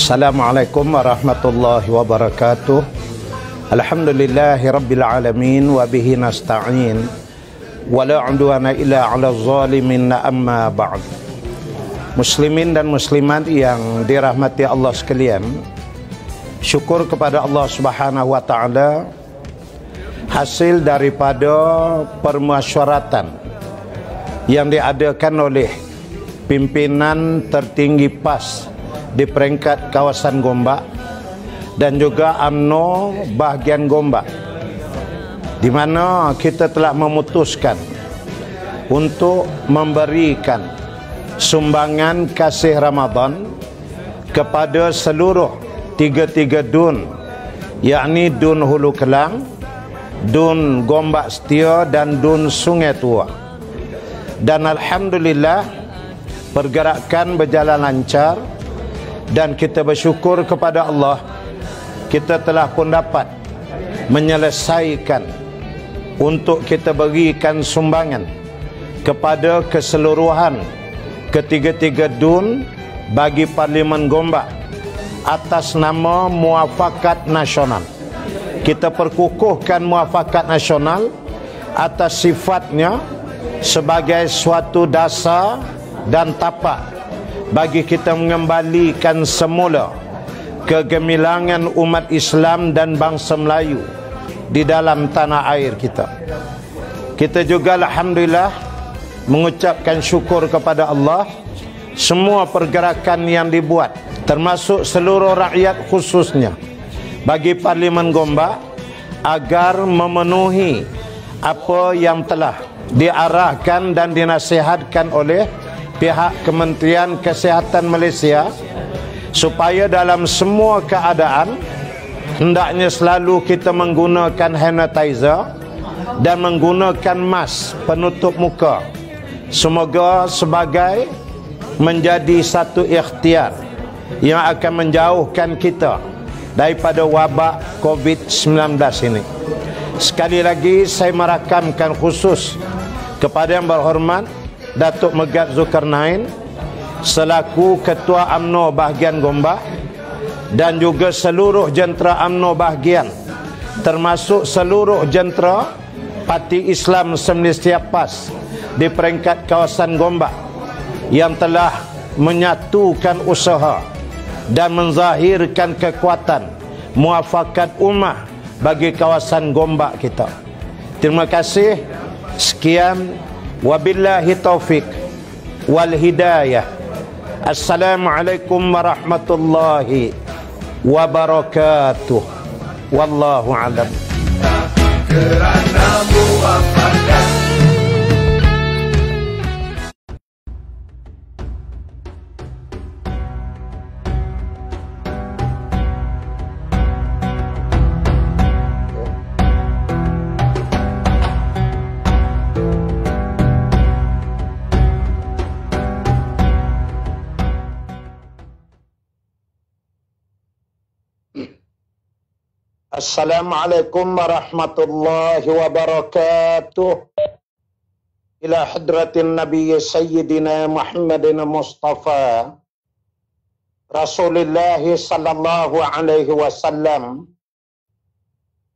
Assalamualaikum warahmatullahi wabarakatuh. Alhamdulillahi rabbil alamin wa bihi nasta'in wa la 'udwana illa 'alal zalimin, amma ba'd. Muslimin dan muslimat yang dirahmati Allah sekalian, syukur kepada Allah Subhanahu wa taala hasil daripada permusyawaratan yang diadakan oleh pimpinan tertinggi PAS di peringkat kawasan Gombak dan juga UMNO bahagian Gombak, di mana kita telah memutuskan untuk memberikan sumbangan kasih Ramadan kepada seluruh tiga dun, yakni Dun Hulu Kelang, Dun Gombak Setia dan Dun Sungai Tua. Dan alhamdulillah pergerakan berjalan lancar dan kita bersyukur kepada Allah, kita telah pun dapat menyelesaikan untuk kita berikan sumbangan kepada keseluruhan ketiga dun bagi Parlimen Gombak atas nama Muafakat Nasional. Kita perkukuhkan Muafakat Nasional atas sifatnya sebagai suatu dasar dan tapak bagi kita mengembalikan semula kegemilangan umat Islam dan bangsa Melayu di dalam tanah air kita. Kita juga alhamdulillah mengucapkan syukur kepada Allah, semua pergerakan yang dibuat termasuk seluruh rakyat khususnya bagi Parlimen Gombak agar memenuhi apa yang telah diarahkan dan dinasihatkan oleh pihak Kementerian Kesihatan Malaysia, supaya dalam semua keadaan hendaknya selalu kita menggunakan hand sanitizer dan menggunakan mask penutup muka. Semoga sebagai menjadi satu ikhtiar yang akan menjauhkan kita daripada wabak COVID-19 ini. Sekali lagi saya merakamkan khusus kepada yang berhormat Datuk Megat Zulkarnain selaku Ketua UMNO bahagian Gombak dan juga seluruh jentera UMNO bahagian, termasuk seluruh jentera Parti Islam Semalaysia PAS di peringkat kawasan Gombak yang telah menyatukan usaha dan menzahirkan kekuatan muafakat ummah bagi kawasan Gombak kita. Terima kasih. Sekian, wabillahi taufik wal hidayah. Assalamualaikum warahmatullahi wabarakatuh. Wallahu a'lam. Kerana muafakat. Assalamualaikum warahmatullahi wabarakatuh. Ila hadratin Nabi Sayyidina Muhammadin Mustafa Rasulullah sallallahu alaihi wasallam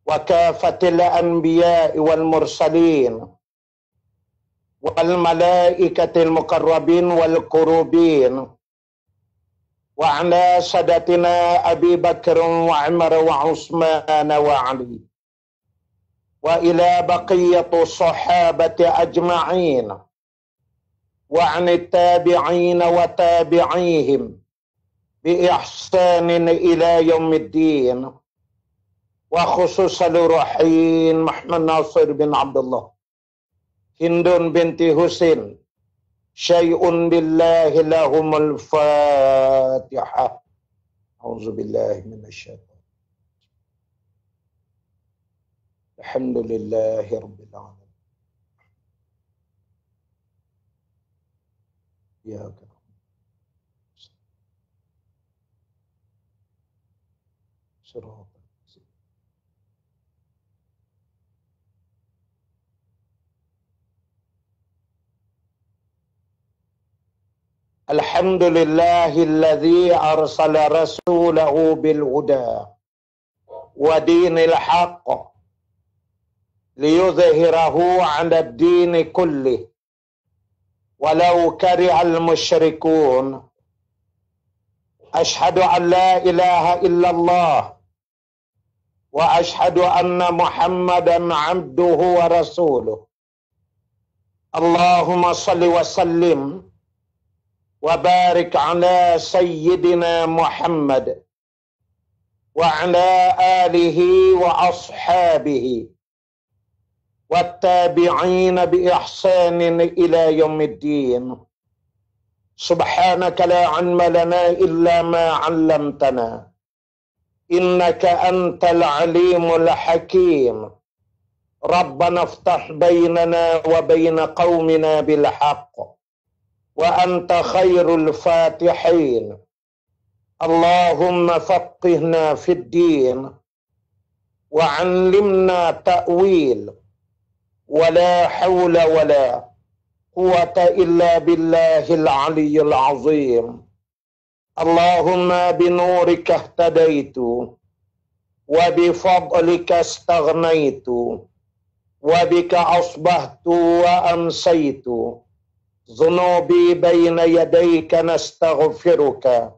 wa kafatil anbiya wal mursalin wal malaikatil muqarrabin wal qurubin wa ala sadatina Abi Bakr wa Umar wa Utsman wa Ali wa ila baqiyatu sahabati ajma'in wa an tabi'in wa tabi'ihim bi ihsanin ila yaumiddin, wa khususan ruhin Muhammad Nasir bin Abdullah, Hindun binti Husain, syai'un billahi lahumul fatihah. A'udzubillahi minasyaitan. Alhamdulillahi rabbil alamin. Ya Surah. Alhamdulillahilladzi arsala rasulahu bil huda wa dinil haqq liyudhhirahu 'ala ad-din kullih walau karihal musyrikun. Ashhadu an la ilaha illallah wa ashhadu anna Muhammadan 'abduhu wa rasuluh. Allahumma salli wa sallim wa barik ala sayyidina Muhammad wa ala alihi wa ashabihi wattabi'ina bi ihsanin ila yaumiddin. Subhanaka la ilma lana illa ma 'allamtana innaka antal alimul hakim. Rabbana iftah bainana wa bain qaumina bil haqq wa anta khairul fatihin. Allahumma faqihna fid din wa 'allimna ta'wil wa la hawla wa la quwwata illa billahil aliyyil azim. Allahumma binurika ihtadaitu wa bifadlika istaghnaitu wa bika asbahtu wa amsaitu. Zunubi baina yadayka nastaghfiruka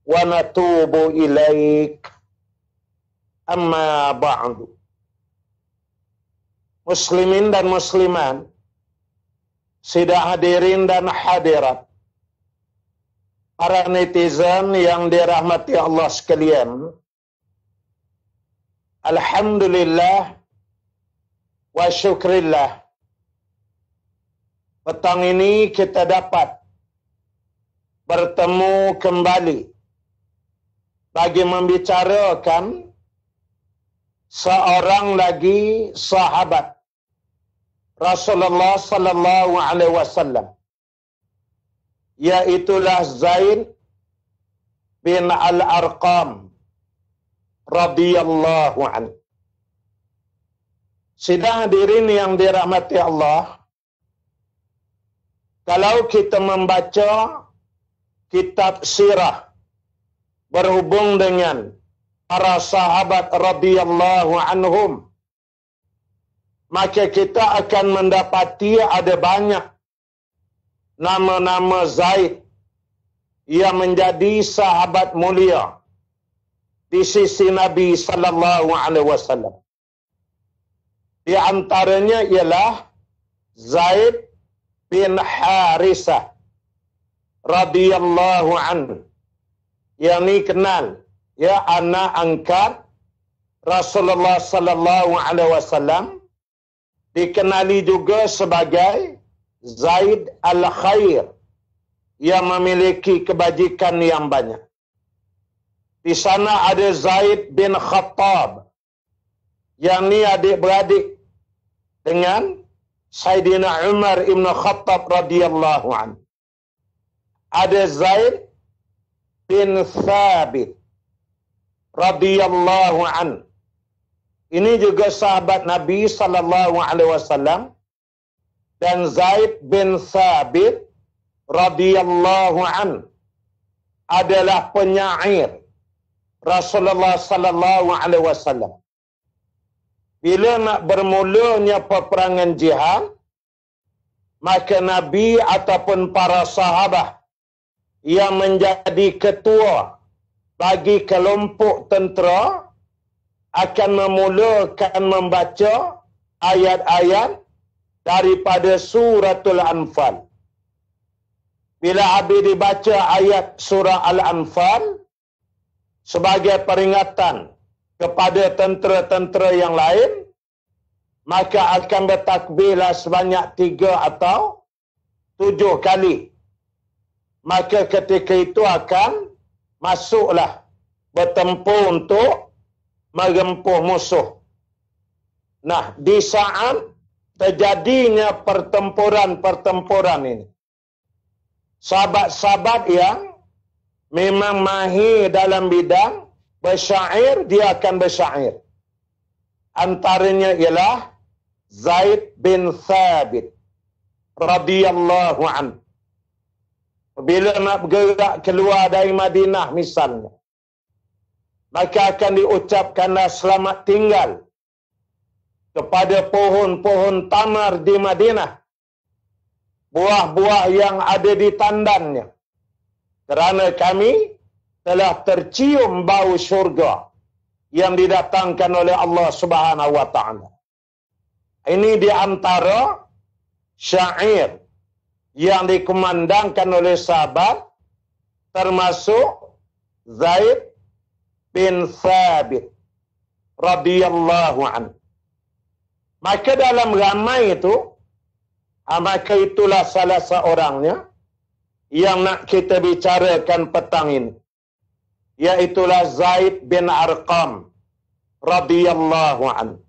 wa natubu ilaik. Amma ba'du. Muslimin dan muslimat, sidang hadirin dan hadirat, para netizen yang dirahmati Allah sekalian, alhamdulillah wa syukrillah, petang ini kita dapat bertemu kembali bagi membicarakan seorang lagi sahabat Rasulullah sallallahu alaihi wasallam, yaitulah Zaid bin Al-Arqam radhiyallahu anhu. Sidang hadirin yang dirahmati Allah, kalau kita membaca kitab sirah berhubung dengan para sahabat radhiyallahu anhum, maka kita akan mendapati ada banyak nama-nama Zaid yang menjadi sahabat mulia di sisi Nabi sallallahu alaihi wasallam. Di antaranya ialah Zaid bin Harisah radhiyallahu anhu, yang ni kenal ya anak angkat Rasulullah sallallahu alaihi wasallam, dikenali juga sebagai Zaid al-Khair, yang memiliki kebajikan yang banyak. Di sana ada Zaid bin Khattab, yang ni adik-beradik dengan Sayyidina Umar ibn Khattab radhiyallahu anhu. Ada Zaid bin Thabit radhiyallahu anhu. Ini juga sahabat Nabi sallallahu alaihi wasallam. Dan Zaid bin Thabit radhiyallahu anhu adalah penyair Rasulullah sallallahu alaihi wasallam. Bila nak bermulanya peperangan jihad, maka Nabi ataupun para sahabat yang menjadi ketua bagi kelompok tentera akan memulakan membaca ayat-ayat daripada suratul Anfal. Bila habis dibaca ayat surah Al-Anfal sebagai peringatan kepada tentera-tentera yang lain, maka akan bertakbirlah sebanyak 3 atau 7 kali. Maka ketika itu akan masuklah bertempur untuk merempuh musuh. Nah, di saat terjadinya pertempuran-pertempuran ini, sahabat-sahabat yang memang mahir dalam bidang bersyair, dia akan bersyair. Antaranya ialah Zaid bin Thabit radhiyallahu anhu. Bila nak bergerak keluar dari Madinah misalnya, maka akan diucapkanlah selamat tinggal kepada pohon-pohon tamar di Madinah, buah-buah yang ada di tandannya, kerana kami telah tercium bau syurga yang didatangkan oleh Allah Subhanahu wa taala. Ini di antara syair yang dikumandangkan oleh sahabat, termasuk Zaid bin Thabit radhiyallahu anhu. Maka dalam ramai itu, maka itulah salah seorangnya yang nak kita bicarakan petang ini, iaitulah Zaid bin Arqam radhiyallahu anhu.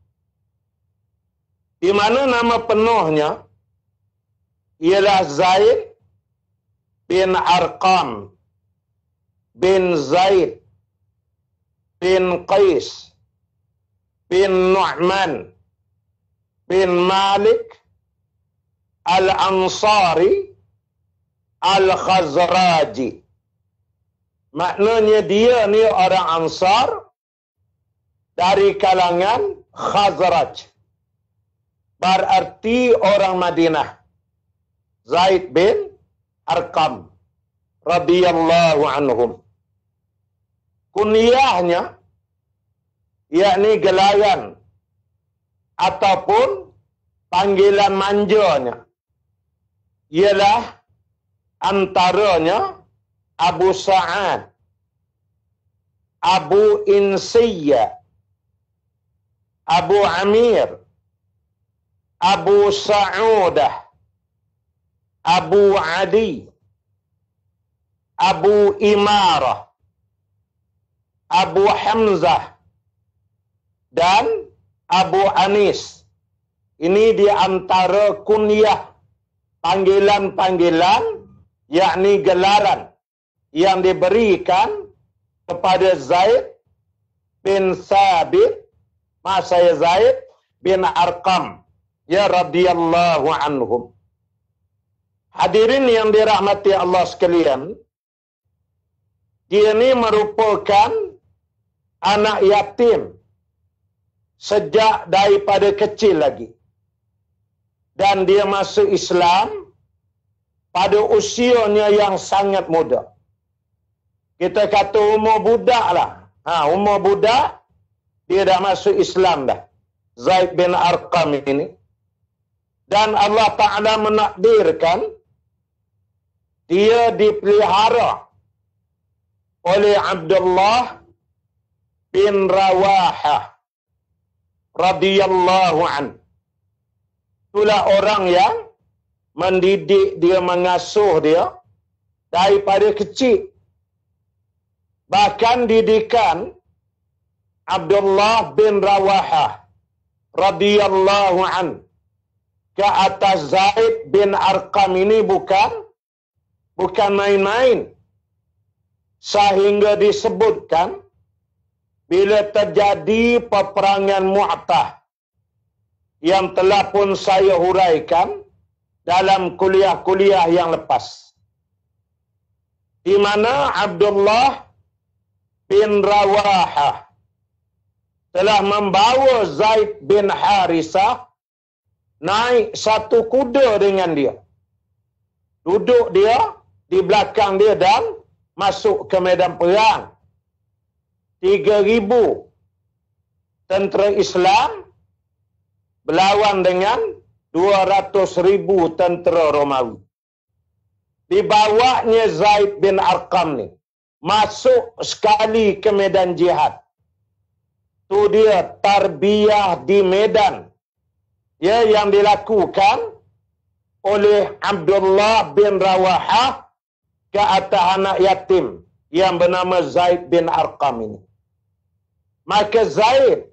Di mana nama penuhnya ialah Zaid bin Arqam bin Zaid bin Qais bin Nu'man bin Malik Al-Ansari Al-Khazraji. Maknanya dia ni orang Ansar dari kalangan Khazraj, berarti orang Madinah. Zaid bin Arqam radhiyallahu anhum. Kunyahnya, yakni gelaran ataupun panggilan manjanya, ialah antaranya Abu Sa'ad, Abu Insiyya, Abu Amir, Abu Sa'udah, Abu Adi, Abu Imarah, Abu Hamzah, dan Abu Anis. Ini di antara kunyah, panggilan-panggilan, yakni gelaran yang diberikan kepada Zaid bin Thabit, saya Zaid bin Arqam, ya radhiyallahu anhum. Hadirin yang dirahmati Allah sekalian, dia ni merupakan anak yatim sejak daripada kecil lagi. Dan dia masuk Islam pada usianya yang sangat muda. Kita kata umur budak lah. Umur budak, dia dah masuk Islam dah. Zaid bin Arqam ini. Dan Allah Ta'ala menakdirkan dia dipelihara oleh Abdullah bin Rawahah radhiyallahu anhu. Itulah orang yang mendidik dia, mengasuh dia daripada kecil. Bahkan didikan Abdullah bin Rawahah radhiyallahu anhu ke atas Zaid bin Arqam ini bukan main-main. Sehingga disebutkan bila terjadi peperangan Mu'tah, yang telah pun saya huraikan dalam kuliah-kuliah yang lepas, di mana Abdullah bin Rawahah telah membawa Zaid bin Harisah naik satu kuda dengan dia. Duduk dia di belakang dia dan masuk ke medan perang. 3,000 tentera Islam berlawan dengan 200,000 tentera Romawi. Dibawanya Zaid bin Arqam ni masuk sekali ke medan jihad. Tu dia tarbiyah di medan, ya, yang dilakukan oleh Abdullah bin Rawahah ke atas anak yatim yang bernama Zaid bin Arqam ini. Maka Zaid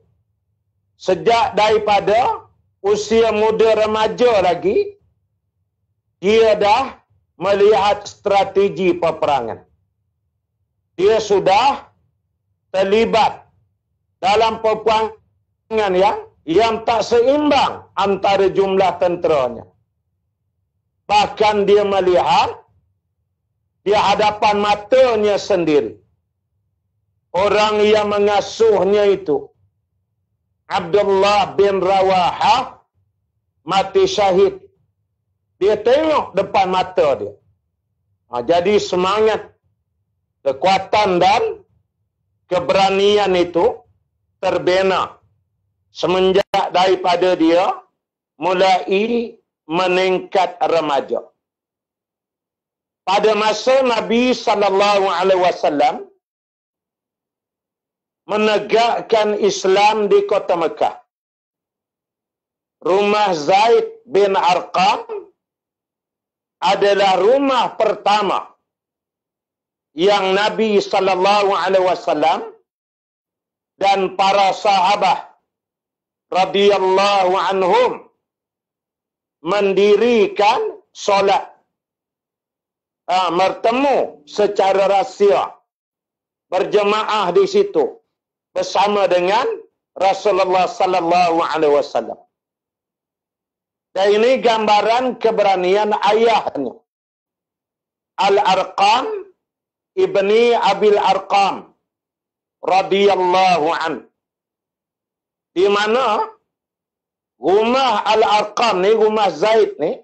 sejak daripada usia muda remaja lagi, dia dah melihat strategi peperangan. Dia sudah terlibat dalam peperangan yang tak seimbang antara jumlah tenteranya. Bahkan dia melihat di hadapan matanya sendiri. Orang yang mengasuhnya itu, Abdullah bin Rawahah, mati syahid. Dia tengok depan mata dia. Jadi semangat, kekuatan dan keberanian itu terbina semenjak daripada dia mulai meningkat remaja. Pada masa Nabi SAW menegakkan Islam di kota Mekah, rumah Zaid bin Arqam adalah rumah pertama yang Nabi SAW dan para sahabat radhiyallahu anhum mendirikan solat bertemu secara rahsia berjemaah di situ bersama dengan Rasulullah sallallahu alaihi wasallam. Dan ini gambaran keberanian ayahnya, Al-Arqam ibni Abil Arqam radhiyallahu an. Di mana rumah Al-Arqam ni, rumah Zaid ni,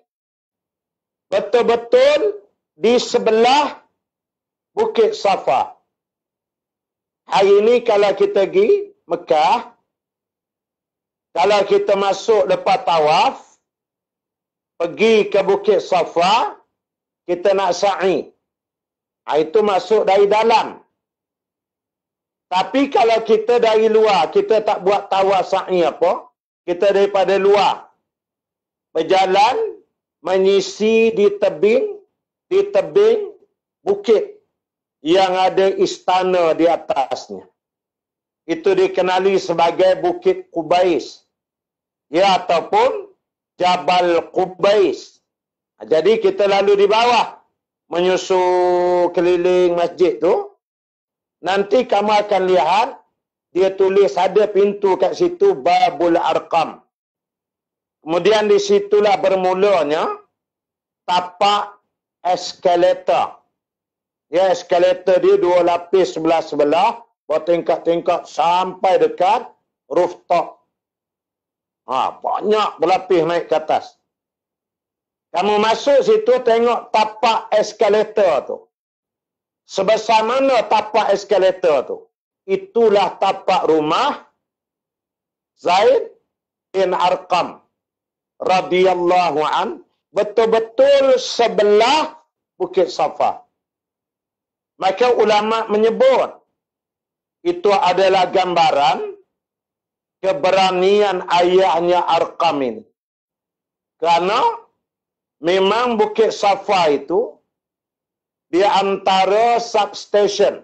betul-betul di sebelah Bukit Safa. Hari ini kalau kita pergi Mekah, kalau kita masuk lepas tawaf, pergi ke Bukit Safa, kita nak sa'i. Itu masuk dari dalam. Tapi kalau kita dari luar, kita tak buat tawaf sa'i apa, kita daripada luar berjalan menyisi di tebing bukit yang ada istana di atasnya. Itu dikenali sebagai Bukit Qubais, ya, ataupun Jabal Qubais. Jadi kita lalu di bawah menyusul keliling masjid tu. Nanti kamu akan lihat dia tulis ada pintu kat situ, Babul Arqam. Kemudian di situlah bermulanya tapak eskalator. Ya, eskalator dia 2 lapis sebelah-sebelah, bertingkat-tingkat sampai dekat rooftop. Banyak berlapis naik ke atas. Kamu masuk situ, tengok tapak eskalator tu. Sebesar mana tapak eskalator tu? Itulah tapak rumah Zaid bin Arqam radhiyallahu an, betul-betul sebelah Bukit Safa. Maka ulama menyebut itu adalah gambaran keberanian ayahnya Arqam ini. Kerana memang Bukit Safa itu di antara substation,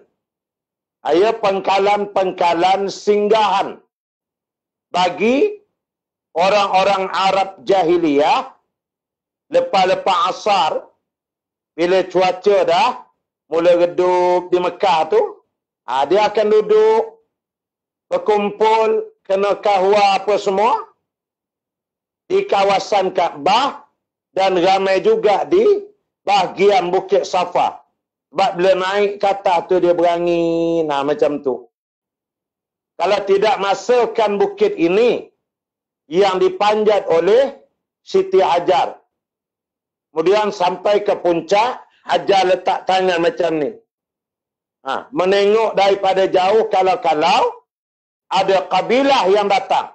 pangkalan-pangkalan singgahan bagi orang-orang Arab jahiliyah lepas-lepas asar, bila cuaca dah mula redup di Mekah tu, dia akan duduk berkumpul, kena kahwa apa semua di kawasan Kaabah, dan ramai juga di bahagian Bukit Safa. Sebab bila naik ke atas tu dia berangin, macam tu. Kalau tidak masukkan bukit ini yang dipanjat oleh Siti Hajar, kemudian sampai ke puncak, Hajar letak tangan macam ni. Menengok daripada jauh, kalau-kalau ada kabilah yang datang.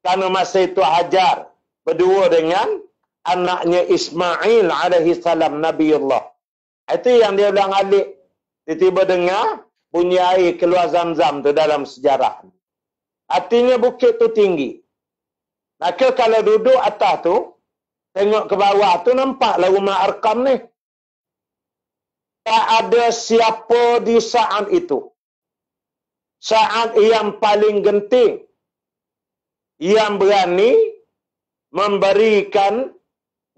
Kerana masa itu Hajar berdua dengan anaknya Ismail alaihi salam, Nabiullah. Itu yang dia bilang alik. Tiba-tiba dengar bunyi air keluar Zam-Zam tu dalam sejarah. Artinya bukit tu tinggi. Maka kalau duduk atas tu, tengok ke bawah tu, nampaklah rumah Arqam ni. Tak ada siapa di saat itu, saat yang paling genting, yang berani memberikan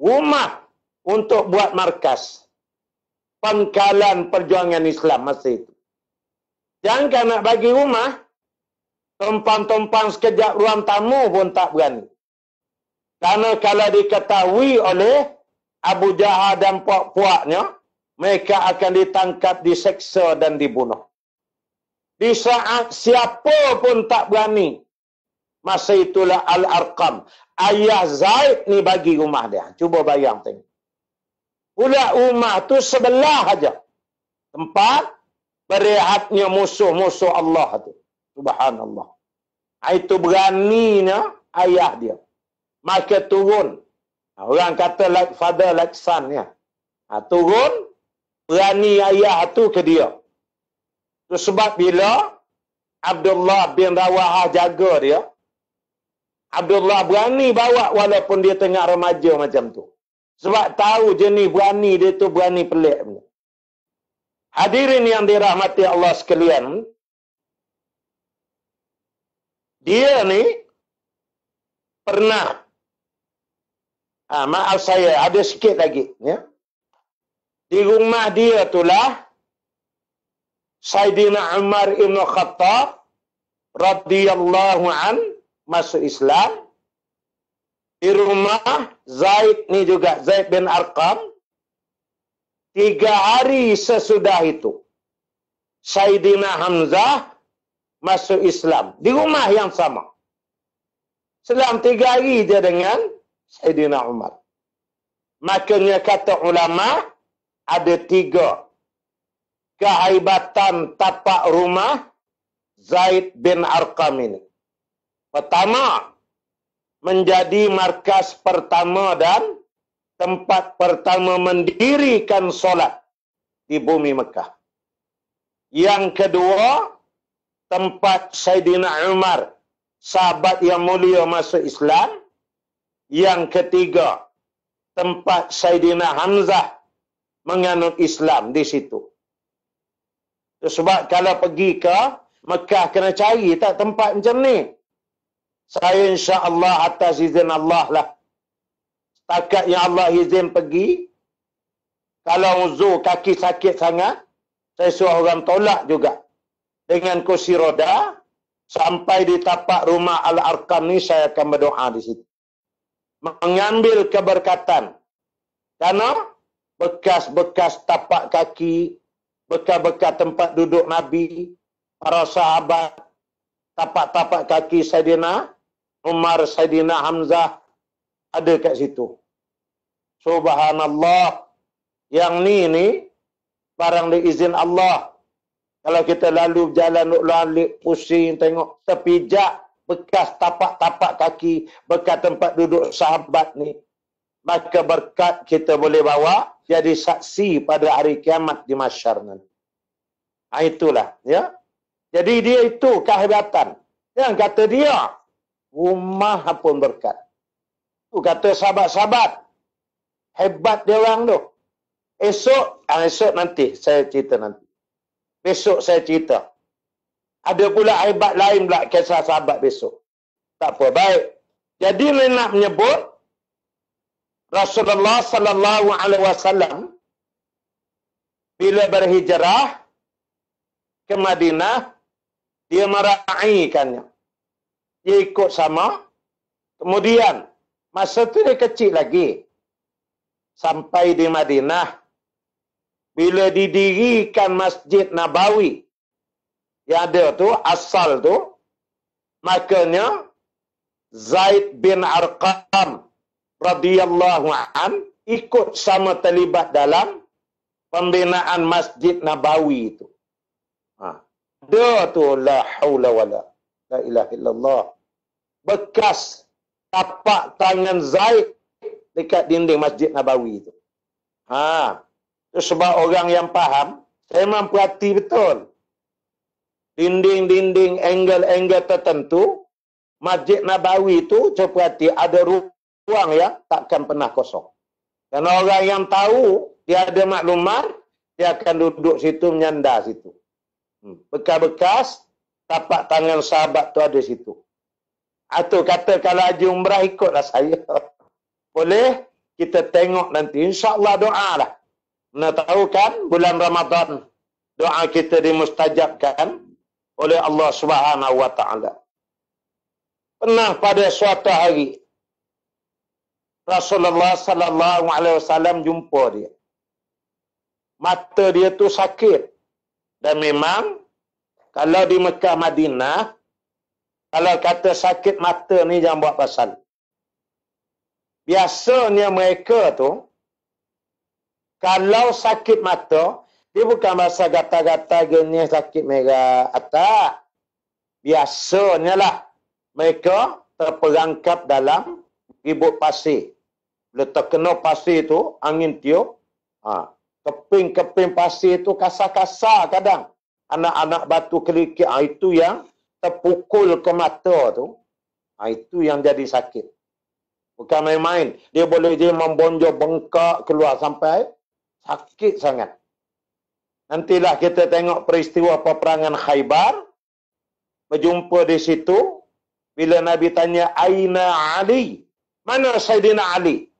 rumah untuk buat markas pangkalan perjuangan Islam masa itu. Jangan nak bagi rumah, tumpang-tumpang sekejap ruang tamu pun tak berani. Karena kalau diketahui oleh Abu Jahal dan puak-puaknya mereka akan ditangkap, diseksa dan dibunuh. Di saat siapa pun tak berani, masa itulah Al-Arqam, ayah Zaid ni bagi rumah dia. Cuba bayang tengok. Pula rumah tu sebelah aja tempat berehatnya musuh-musuh Allah tu. Subhanallah. Itu beraninya ayah dia. Maka turun. Orang kata like father, like son ya. Turun, berani ayah tu ke dia. Itu sebab bila Abdullah bin Rawahah jaga dia, Abdullah berani bawa walaupun dia tengah remaja macam tu. Sebab tahu jenis berani dia tu berani pelik. Hadirin yang dirahmati Allah sekalian, dia ni pernah, maaf saya ada sikit lagi ya. Di rumah dia itulah Saidina Umar ibn Khattab radhiyallahu an masuk Islam. Di rumah Zaid ni juga, Zaid bin Arqam. 3 hari sesudah itu Saidina Hamzah masuk Islam. Di rumah yang sama. Selang 3 hari je dengan Saidina Umar. Makanya kata ulama, ada 3 kehaibatan tapak rumah Zaid bin Arqam ini. Pertama, menjadi markas pertama dan tempat pertama mendirikan solat di bumi Mekah. Yang kedua, tempat Saidina Umar, sahabat yang mulia, masuk Islam. Yang ketiga, tempat Saidina Hamzah menganut Islam di situ. Sebab kalau pergi ke Mekah kena cari tak tempat macam ni. Saya insya-Allah atas izin Allah lah. Setakat yang Allah izin pergi. Kalau uzur kaki sakit sangat, saya suruh orang tolak juga. Dengan kursi roda, sampai di tapak rumah Al-Arqam ni, saya akan berdoa di situ. Mengambil keberkatan. Karena bekas-bekas tapak kaki, bekas-bekas tempat duduk Nabi, para sahabat, tapak-tapak kaki Saidina Umar, Saidina Hamzah, ada kat situ. Subhanallah. Yang ni barang diizin Allah. Kalau kita lalu berjalan, lalu pusing, tengok terpijak bekas tapak-tapak kaki, bekas tempat duduk sahabat ni, maka berkat kita boleh bawa jadi saksi pada hari kiamat di mahsyar nanti. Itulah ya. Jadi dia itu kehebatan. Yang kata dia, rumah pun berkat. Tu kata sahabat-sahabat, hebat dia orang tu. Esok nanti saya cerita nanti. Besok saya cerita. Ada pula hebat lain pula kisah sahabat besok. Tak apa, baik. Jadi saya nak menyebut Rasulullah sallallahu alaihi wasallam bila berhijrah ke Madinah, dia meraihkannya. Dia ikut sama. Kemudian masa tu dia kecil lagi. Sampai di Madinah, bila didirikan Masjid Nabawi yang ada tu, asal tu, makanya Zaid bin Arqam radhiyallahu an ikut sama terlibat dalam pembinaan Masjid Nabawi itu. Dia tu la haula wala la ilaha illallah. Bekas tapak tangan Zaid dekat dinding Masjid Nabawi itu. Itu sebab orang yang faham, saya memang perhati betul. Dinding-dinding, angle-angle tertentu, Masjid Nabawi itu, saya perhati, ada ruang yang takkan pernah kosong. Karena orang yang tahu, dia ada maklumat, dia akan duduk situ, menyandar situ. Bekas-bekas, tapak tangan sahabat tu ada situ. Itu kata kalau Haji Umrah ikutlah saya. Boleh, kita tengok nanti. InsyaAllah doa lah. Nak tahu kan, bulan Ramadan, doa kita dimustajabkan oleh Allah Subhanahu wa Ta'ala. Pernah pada suatu hari, Rasulullah sallallahu alaihi wasallam jumpa dia. mata dia tu sakit. Dan memang kalau di Mekah Madinah, kalau kata sakit mata ni jangan buat pasal. Biasanya mereka tu, kalau sakit mata, dia bukan bahasa gata-gata gini sakit merah atas. Biasanya lah mereka terperangkap dalam ribut pasir. Bila terkena pasir tu, angin tiup, keping-keping pasir tu kasar-kasar kadang. Anak-anak batu kerikil, itu yang terpukul ke mata tu, itu yang jadi sakit. Bukan main-main. Dia boleh je membonjol bengkak keluar sampai sakit sangat. Nantilah kita tengok peristiwa peperangan Khaybar. Berjumpa di situ. Bila Nabi tanya, Aina Ali? Mana Sayyidina Ali?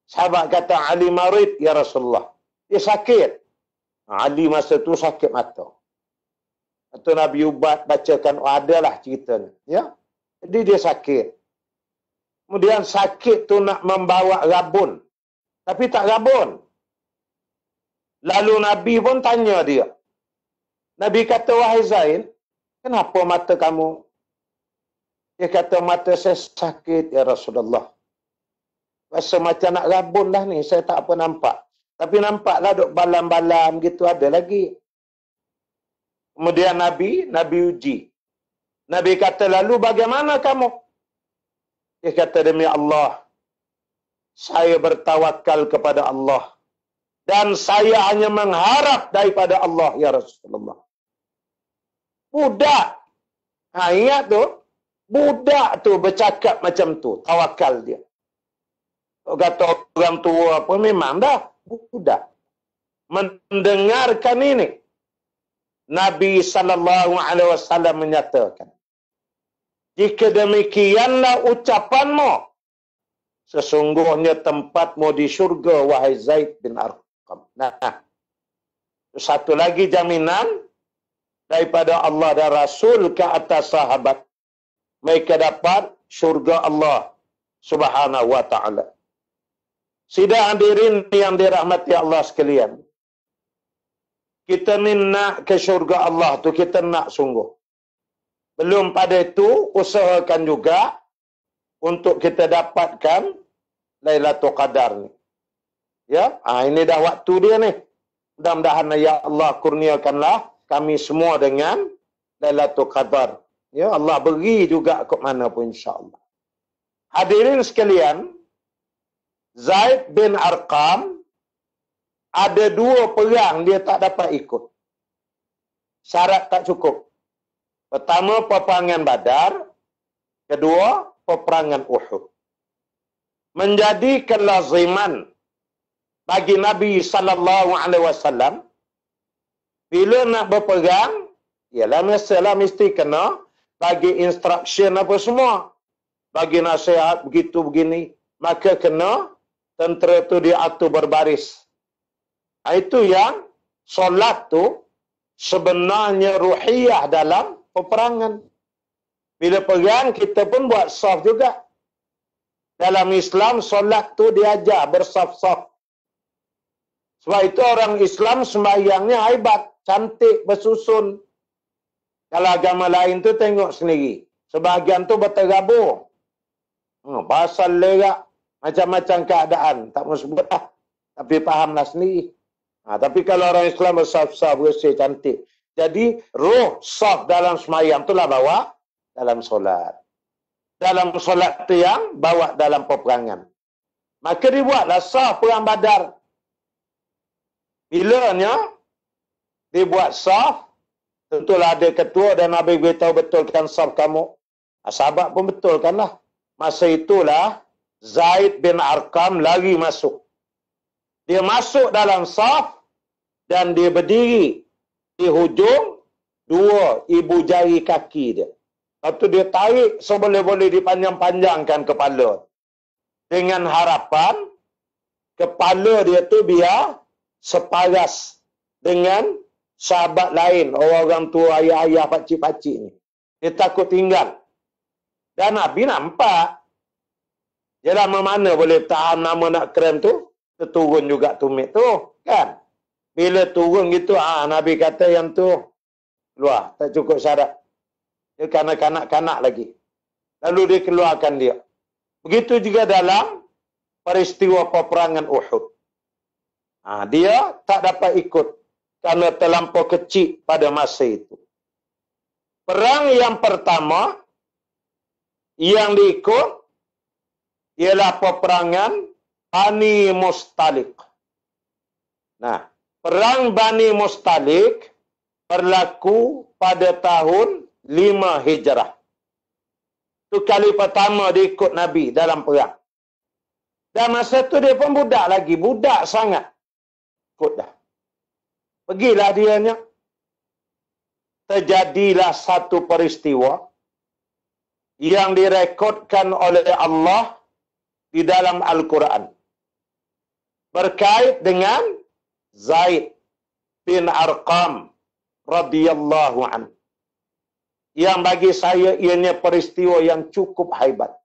Sahabat kata, Ali marid, ya Rasulullah. Dia sakit. Ali masa tu sakit mata. Atau Nabi ubat bacakan, adalah ceritanya. Ya? Jadi dia sakit. Kemudian sakit tu nak membawa rabun. Tapi tak rabun. Lalu Nabi pun tanya dia. Nabi kata, wahai Zain, kenapa mata kamu? Dia kata, mata saya sakit, ya Rasulullah. Rasa macam nak rabun dah ni, saya tak apa nampak. Tapi nampaklah duk balam-balam gitu ada lagi. Kemudian Nabi uji. Nabi kata, lalu bagaimana kamu? Dia kata, demi Allah, saya bertawakal kepada Allah. Dan saya hanya mengharap daripada Allah, ya Rasulullah. Budak. Ingat tu. Budak tu bercakap macam tu. Tawakal dia. Kata orang tua apa, memang dah. Budak. Mendengarkan ini. Nabi SAW menyatakan. Jika demikianlah ucapanmu, sesungguhnya tempatmu di syurga, wahai Zaid bin Arqam. Nah, satu lagi jaminan daripada Allah dan Rasul ke atas sahabat. Mereka dapat syurga Allah Subhanahu wa ta'ala. Sidang hadirin yang dirahmati Allah sekalian. Kita ni nak ke syurga Allah tu, kita nak sungguh. Belum pada itu, usahakan juga untuk kita dapatkan Lailatul Qadar ni. Ya, ini dah waktu dia ni. Mudah-mudahan ya Allah kurniakanlah kami semua dengan Lailatul Qadar. Ya, Allah beri juga ke mana pun insya-Allah. Hadirin sekalian, Zaid bin Arqam ada 2 perang dia tak dapat ikut. Syarat tak cukup. Pertama, peperangan Badar. Kedua, peperangan Uhud. Menjadi kelaziman bagi Nabi SAW, bila nak berperang, ialah mesti kena bagi instruction apa semua. Bagi nasihat begitu begini, maka kena tentera tu diatur berbaris. Itu yang solat tu sebenarnya ruhiyah dalam peperangan. Bila perang, kita pun buat saf juga. Dalam Islam, solat tu diajar bersaf-saf. Sebab itu orang Islam sembahyangnya hebat, cantik, bersusun. Kalau agama lain tu tengok sendiri. Sebahagian tu berterabur. Pasal lerak, macam-macam keadaan. Tak mahu sebut lah. Tapi fahamlah sendiri. Tapi kalau orang Islam bersaf-saf, bersih, cantik. Jadi, roh saf dalam sembahyang itulah bawa dalam solat. Dalam solat tu yang bawa dalam peperangan. Maka dibuatlah saf perang Badar. Bilanya dibuat saf, tentulah ada ketua dan Nabi beritahu betulkan saf kamu. Sahabat pun betulkanlah. Masa itulah Zaid bin Arqam lari masuk. Dia masuk dalam saf dan dia berdiri di hujung 2 ibu jari kaki dia. Lepas tu dia tarik seboleh-boleh dipanjang-panjangkan kepala. Dengan harapan kepala dia tu biar separas dengan sahabat lain. Orang-orang tua, ayah-ayah, pakcik-pakcik ni. Dia takut tinggal. Dan Nabi nampak. Yalah mana boleh tahan nama nak krem tu. Terturun juga tumit tu. Kan? Bila turun gitu, Nabi kata yang tu keluar, tak cukup syarat. Dia kanak-kanak lagi. Lalu dia keluarkan dia. Begitu juga dalam peristiwa peperangan Uhud. Dia tak dapat ikut kerana terlampau kecil pada masa itu. Perang yang pertama yang diikut ialah peperangan Bani Mustalik. Nah, perang Bani Mustalik berlaku pada tahun 5 Hijrah. Itu kali pertama diikut Nabi dalam perang. Dan masa tu dia pun budak lagi. Budak sangat. Ikut dah. Pergilah dianya. Terjadilah satu peristiwa yang direkodkan oleh Allah di dalam Al-Quran. Berkait dengan Zaid bin Arqam radhiyallahu anhu. Yang bagi saya ianya peristiwa yang cukup hebat.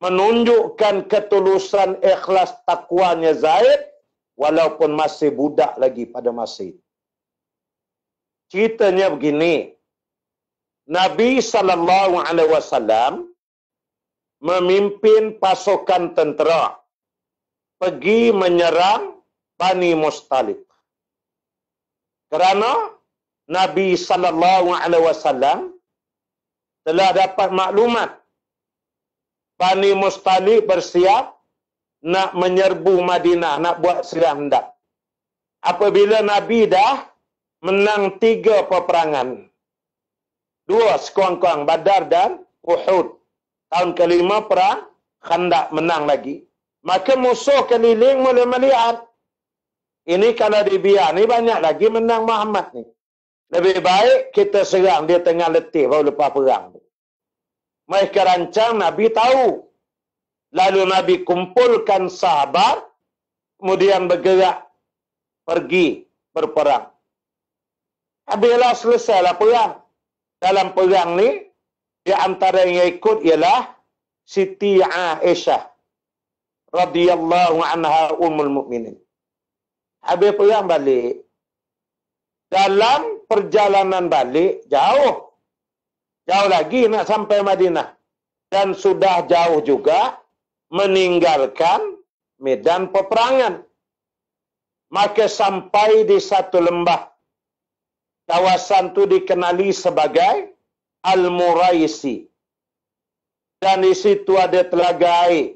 Menunjukkan ketulusan ikhlas takwanya Zaid walaupun masih budak lagi pada masa itu. Ceritanya begini. Nabi SAW memimpin pasukan tentera pergi menyerang Bani Mustalik. Kerana Nabi SAW telah dapat maklumat Bani Mustalik bersiap nak menyerbu Madinah, nak buat serang hendak. Apabila Nabi dah menang 3 peperangan. 2 sekurang-kurang, Badar dan Uhud. Tahun kelima perang Khandaq menang lagi. Maka musuh keliling mula melihat. Ini kalau dibiar, ni banyak lagi menang Muhammad ni. Lebih baik kita serang dia tengah letih baru lepas perang. Mereka rancang, Nabi tahu. Lalu Nabi kumpulkan sahabat, kemudian bergerak pergi berperang. Habislah selesailah perang. Dalam perang ni, di antara yang ikut ialah Siti Aisyah radhiyallahu anha ummul mukminin. Habis perang balik. Dalam perjalanan balik, jauh lagi nak sampai Madinah. Dan sudah jauh juga meninggalkan medan peperangan. Maka sampai di satu lembah. Kawasan itu dikenali sebagai Al-Muraisi. Dan di situ ada telaga air.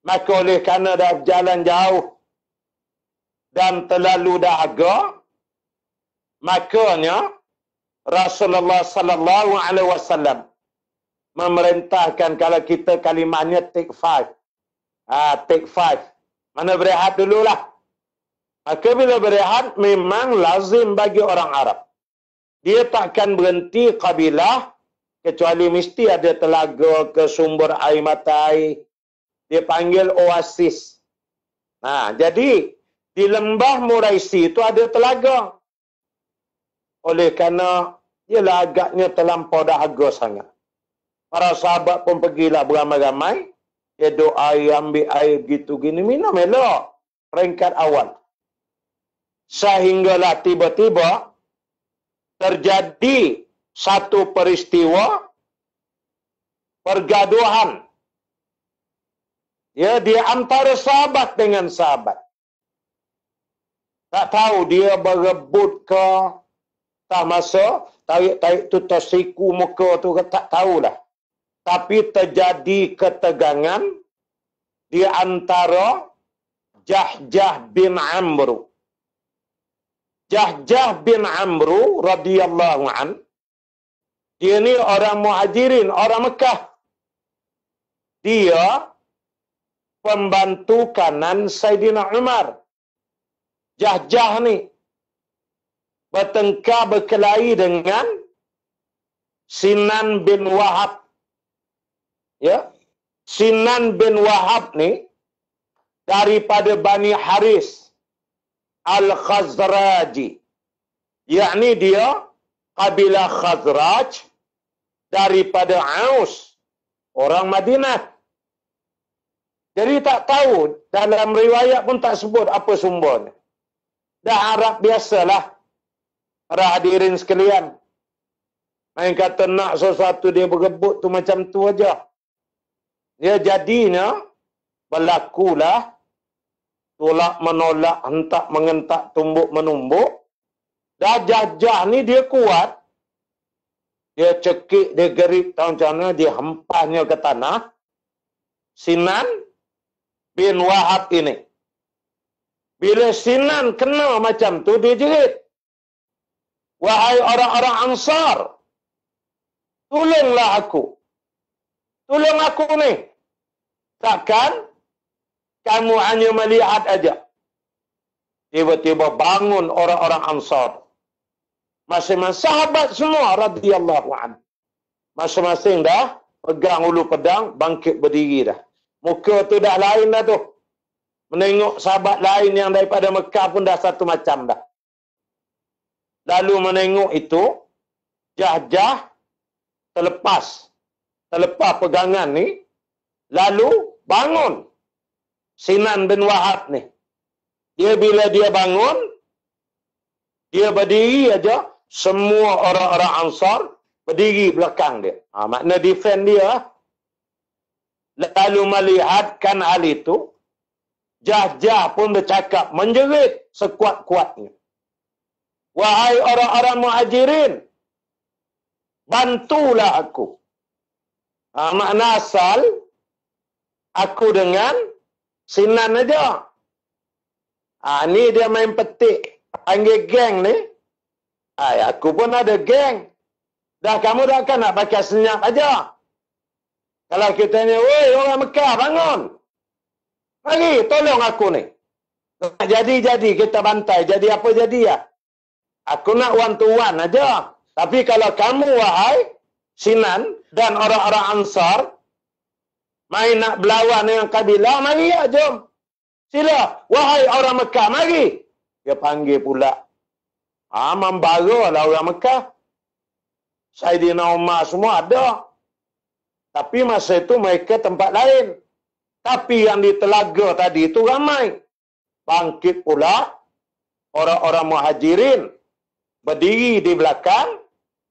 Maka oleh kerana dah berjalan jauh dan terlalu dahaga, makanya Rasulullah sallallahu alaihi wasallam memerintahkan kalau kita kalimahnya take 5. Take 5. Mana berehat dululah. Maka bila berehat memang lazim bagi orang Arab. Dia takkan berhenti kabilah kecuali mesti ada telaga ke sumber air mata air. Dia panggil oasis. Jadi di lembah Muraisi itu ada telaga. Oleh kerana ialah agaknya terlampau dahaga sangat. Para sahabat pun pergilah beramai-ramai. Dia doa air, ambil air begitu gini. Minum elok. Peringkat awal. Sehinggalah tiba-tiba terjadi satu peristiwa pergaduhan. Ya, di antara sahabat dengan sahabat. Tak tahu dia berebut ke, tak masa, tarik tu tersiku muka tu, tak tahulah. Tapi terjadi ketegangan di antara Jahjah bin Amru. Jahjah bin Amru radhiyallahu an. Dia ni orang Muhajirin, orang Mekah. Dia pembantu kanan Saidina Umar. Jahjah ni bertengkar berkelahi dengan Sinan bin Wahab. Ya, Sinan bin Wahab ni daripada Bani Haris Al-Khazraji. Yakni dia kabilah Khazraj daripada Aus, orang Madinah. Jadi tak tahu, dalam riwayat pun tak sebut apa sumbernya. Dah Arab biasalah. Para hadirin sekalian. Main kata nak sesuatu dia berebut tu macam tu aja. Dia jadinya berlakulah tolak menolak, hentak mengentak, tumbuk menumbuk. Dah jajah ni dia kuat. Dia cekik, dia gerip, tahu macam mana, dia hempasnya ke tanah. Sinan bin Wahab ini. Bila Sinan kena macam tu, dia jerit. Wahai orang-orang Ansar, tolonglah aku. Tolong aku ni. Takkan kamu hanya melihat aja. Tiba-tiba bangun orang-orang Ansar. Masing-masing sahabat semua radhiyallahu anhu. Masing-masing dah pegang ulu pedang, bangkit berdiri dah. Muka tu dah lain dah tu. Menengok sahabat lain yang daripada Mekah pun dah satu macam dah. Lalu menengok itu, Jah-Jah terlepas pegangan ni, lalu bangun Sinan bin Wahab ni. Dia bila dia bangun, dia berdiri aja, semua orang-orang Ansar berdiri belakang dia. Makna defend dia. Lalu melihatkan hal itu, Jah-Jah pun bercakap, menjerit sekuat-kuatnya. Wahai orang-orang Muhajirin, bantulah aku. Makna asal, aku dengan Sinan aja. Ni dia main petik. Panggil geng ni. Aku pun ada geng. Dah kamu dah kan nak pakai senyap aja. Kalau kita ni, woi orang Mekah bangun. Mari tolong aku ni. Jadi kita bantai. Jadi apa jadi ya? Aku nak one to one aja. Tapi kalau kamu wahai Sinan dan orang-orang Ansar main nak berlawan dengan kabilah, mari ya jom. Sila, wahai orang Mekah, mari. Dia panggil pula. Membara lah orang Mekah. Saidina Umar semua ada. Tapi masa itu mereka tempat lain. Tapi yang di Telaga tadi itu ramai. Bangkit pula orang-orang Muhajirin. Berdiri di belakang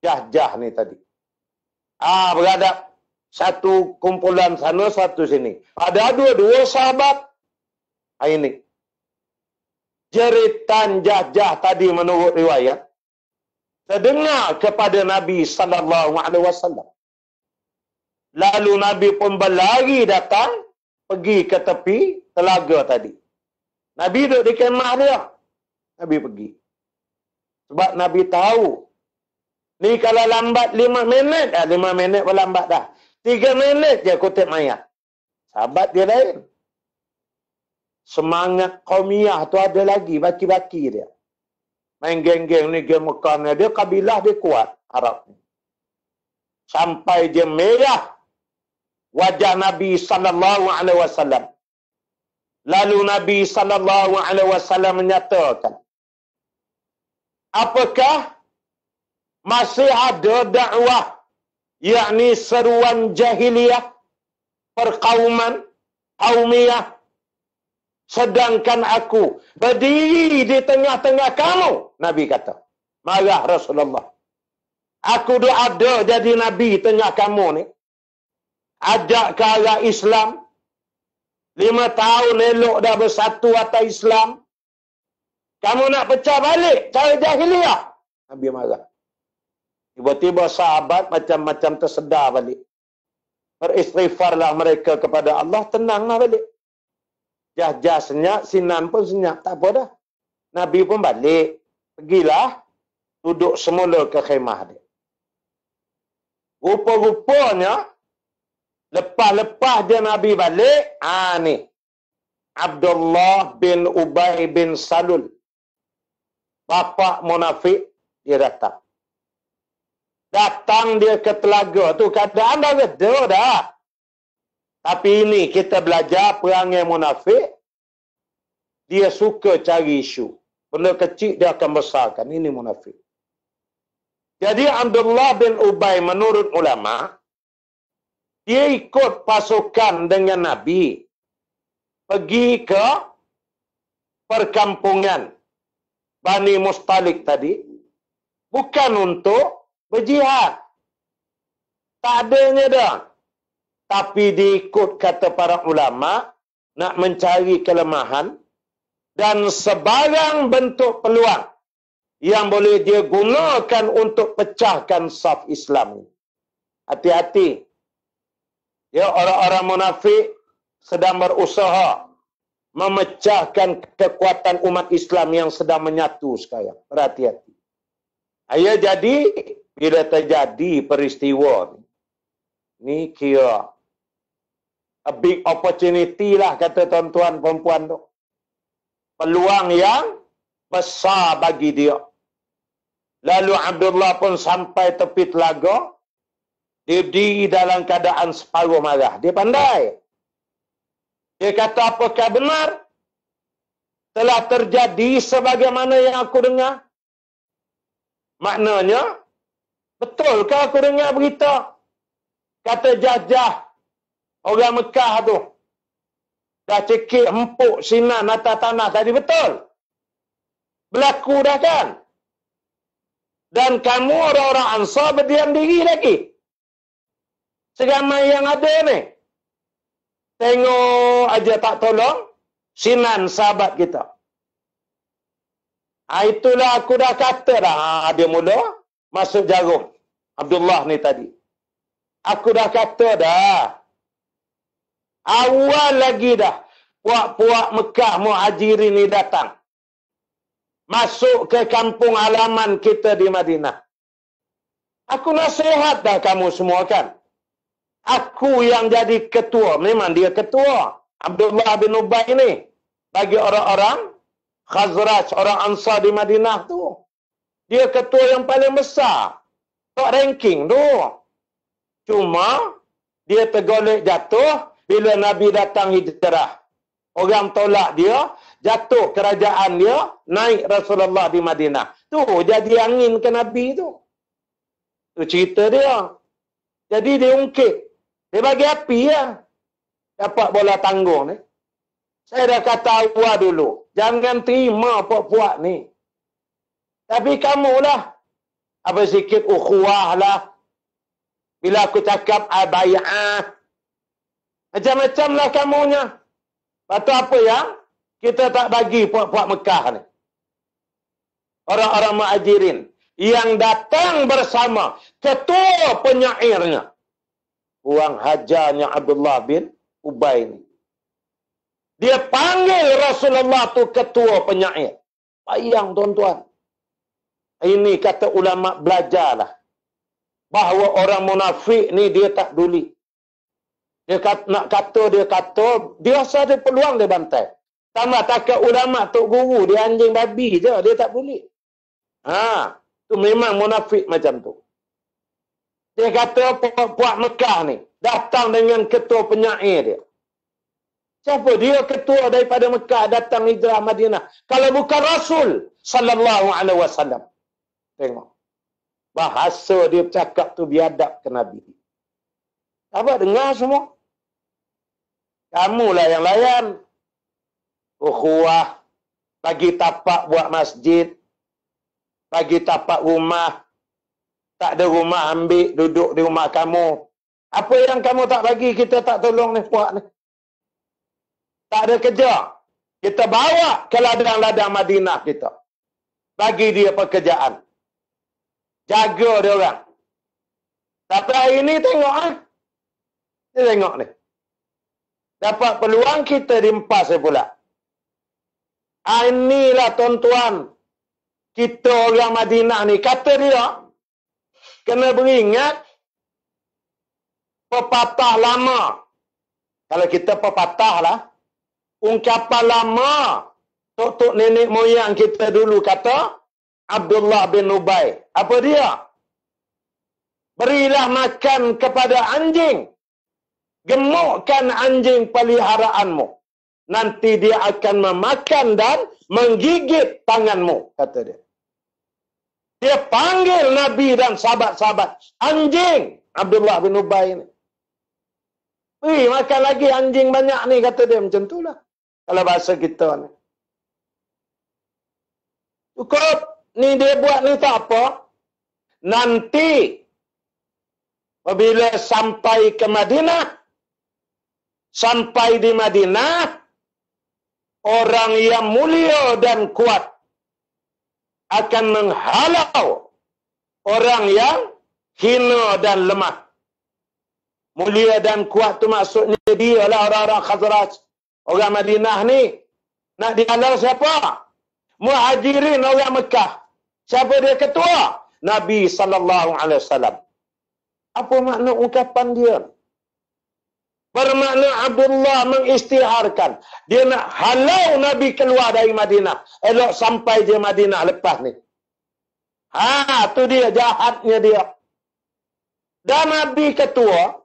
Jah-Jah ni tadi. Beradab. Satu kumpulan sana, satu sini. Ada dua sahabat. Ini. Jeritan Jah-Jah tadi menurut riwayat terdengar kepada Nabi SAW. Lalu Nabi pun berlari datang, pergi ke tepi telaga tadi. Nabi duduk di kemah dia. Nabi pergi. Sebab Nabi tahu, ni kalau lambat 5 minit, 5 minit pun lambat dah. 3 minit je kutip mayat. Sahabat dia lain. Semangat qaumiyah tu ada lagi, baki-baki dia. Main geng-geng ni, geng Mekah ni, dia kabilah dia kuat, Arab ni. Sampai dia merah wajah Nabi SAW. Lalu Nabi SAW menyatakan, apakah masih ada dakwah, yakni seruan jahiliyah, perkauman, qaumiyah, sedangkan aku berdiri di tengah-tengah kamu? Nabi kata. Marah Rasulullah. Aku dah ada jadi Nabi tengah kamu ni. Ajak ke arah Islam. 5 tahun elok dah bersatu atas Islam. Kamu nak pecah balik cara jahiliyah? Nabi marah. Tiba-tiba sahabat macam-macam tersedar balik. Beristighfarlah mereka kepada Allah, tenanglah balik. Jah-Jah senyap, Sinan pun senyap. Tak apa dah. Nabi pun balik. Pergilah. Duduk semula ke khemah dia. Rupa-rupanya, lepas-lepas dia Nabi balik, ni. Abdullah bin Ubay bin Salul. Bapa munafik, dia datang. Datang dia ke telaga tu, keadaan dah reda dah. Tapi ini kita belajar perangai munafik. Dia suka cari isu. Benda kecil dia akan besarkan. Ini munafik. Jadi Abdullah bin Ubay menurut ulama, dia ikut pasukan dengan Nabi. Pergi ke perkampungan Bani Mustalik tadi bukan untuk berjihad. Tak adanya dah. Tapi diikut kata para ulama, nak mencari kelemahan dan sebarang bentuk peluang yang boleh dia gunakan untuk pecahkan saf Islam. Hati-hati. Ya, orang-orang munafik sedang berusaha memecahkan kekuatan umat Islam yang sedang menyatu sekarang. Berhati-hati. Ya, jadi bila terjadi peristiwa ni kira a big opportunity lah, kata tuan-tuan perempuan tu. Peluang yang besar bagi dia. Lalu Abdullah pun sampai tepi telaga. Dia berdiri dalam keadaan separuh marah. Dia pandai. Dia kata, apakah benar telah terjadi sebagaimana yang aku dengar? Maknanya, betulkah aku dengar berita? Kata Jajah, orang Mekah tu, dah cekik empuk sinan atas tanah tadi, betul? Berlaku dah kan? Dan kamu orang-orang Ansar berdiam diri lagi. Segamai yang ada ni. Tengok aja tak tolong sinan sahabat kita. Itulah aku dah kata dah. Dia mula masuk jarum. Abdullah ni tadi. Aku dah kata dah. Awal lagi dah. Puak-puak Mekah Muhajirin ni datang. Masuk ke kampung halaman kita di Madinah. Aku nasihat dah kamu semua kan. Aku yang jadi ketua. Memang dia ketua. Abdullah bin Ubay ni. Bagi orang-orang Khazraj, orang Ansar di Madinah tu. Dia ketua yang paling besar. Top ranking tu. Cuma, dia tergolek jatuh bila Nabi datang hijrah. Orang tolak dia, jatuh kerajaan dia, naik Rasulullah di Madinah. Tu, jadi angin ke Nabi tu. Tu cerita dia. Jadi dia ungkit. Dia bagi api ya. Dapat bola tanggung ni. Saya dah kata awal dulu. Jangan terima puak-puak ni. Tapi kamulah. Apa sikit ukhuwah lah. Bila aku cakap bay'ah. Macam-macam lah kamunya. Lepas apa yang kita tak bagi puak-puak Mekah ni. Orang-orang Muhajirin. Yang datang bersama ketua penyairnya. Puang hajarnya Abdullah bin Ubay ni. Dia panggil Rasulullah tu ketua penyair. Bayang tuan-tuan. Ini kata ulama belajarlah. Bahawa orang munafik ni dia tak peduli. Dia nak kata, dia rasa ada peluang dia bantai. Tambah takat ulama tok guru, dia anjing babi je, dia tak peduli. Tu memang munafik macam tu. Dia kata puak Mekah ni datang dengan ketua penyair dia. Siapa dia ketua daripada Mekah datang hijrah Madinah? Kalau bukan Rasul sallallahu alaihi wasallam. Tengok. Bahasa dia bercakap tu biadab ke Nabi. Apa dengar semua? Kamulah yang layan. Ukhuwah. Bagi tapak buat masjid. Bagi tapak rumah. Tak ada rumah ambil, duduk di rumah kamu. Apa yang kamu tak bagi, kita tak tolong ni puak ni. Tak ada kerja. Kita bawa ke ladang-ladang Madinah kita. Bagi dia pekerjaan. Jaga dia orang. Tapi hari ni tengok Dia tengok ni. Dapat peluang kita dimpas pula. Inilah tuan-tuan. Kita orang Madinah ni. Kata dia. Kena beringat. Pepatah lama. Kalau kita pepatah lah. Ungkapan lama. Tok-tok nenek moyang kita dulu kata. Abdullah bin Ubay. Apa dia? Berilah makan kepada anjing. Gemukkan anjing peliharaanmu. Nanti dia akan memakan dan menggigit tanganmu. Kata dia. Dia panggil Nabi dan sahabat-sahabat. Anjing. Abdullah bin Ubay ni. Beri makan lagi anjing banyak ni. Kata dia macam itulah. Kalau bahasa kita ni. Cukup. Ni dia buat ni tak apa. Nanti apabila sampai ke Madinah, sampai di Madinah, orang yang mulia dan kuat akan menghalau orang yang hina dan lemah. Mulia dan kuat tu maksudnya dia lah orang-orang Khazraj. Orang Madinah ni nak dihalau siapa? Muhajirin, orang Mekah. Siapa dia ketua? Nabi SAW. Apa makna ungkapan dia? Bermakna Abdullah mengisytiharkan. Dia nak halau Nabi keluar dari Madinah. Elok sampai dia Madinah lepas ni. Tu dia jahatnya dia. Dan Nabi ketua,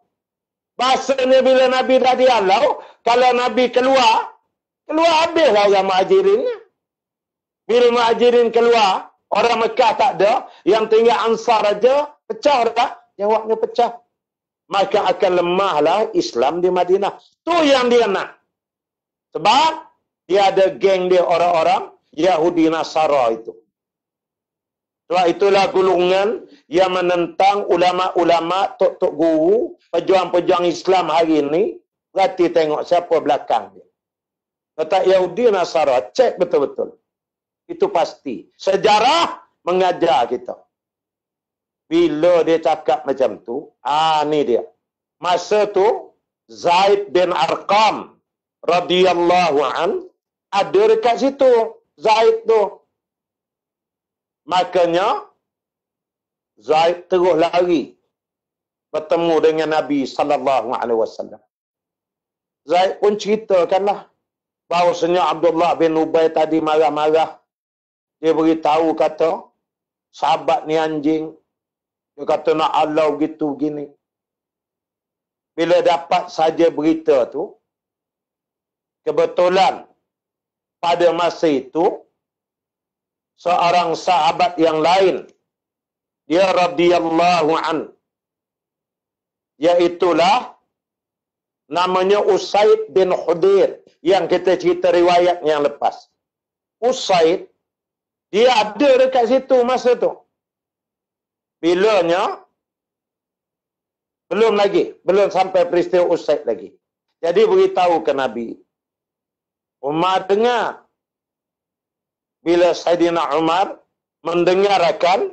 bahasanya bila Nabi dah dihalau, kalau Nabi keluar habislah orang Muhajirin. Bila Muhajirin keluar, orang Mekah tak ada, yang tinggal Ansar aja, pecah dah. Jawabnya pecah. Maka akan lemahlah Islam di Madinah. Tu yang dia nak. Sebab dia ada geng dia orang-orang Yahudi Nasara itu. Sebab itulah golongan yang menentang ulama-ulama, tok-tok guru, pejuang-pejuang Islam hari ini. Berarti tengok siapa belakang dia. Kata Yahudi Nasara, cek betul-betul. Itu pasti. Sejarah mengajar kita. Bila dia cakap macam tu, ni dia. Masa tu, Zaid bin Arqam radhiyallahu an ada dekat situ. Zaid tu. Makanya, Zaid terus lari bertemu dengan Nabi SAW. Zaid pun ceritakanlah bahawasanya Abdullah bin Ubay tadi marah-marah. Dia beritahu kata, sahabat ni anjing. Dia kata nak halau gitu gini. Bila dapat saja berita tu, kebetulan pada masa itu, seorang sahabat yang lain, dia radhiyallahu an, iaitulah namanya Usaid bin Hudair, yang kita cerita riwayat yang lepas. Usaid, dia ada dekat situ masa tu. Bilanya, belum sampai peristiwa Usaid lagi. Jadi beritahu ke Nabi. Umar dengar. Bila Saidina Umar mendengarkan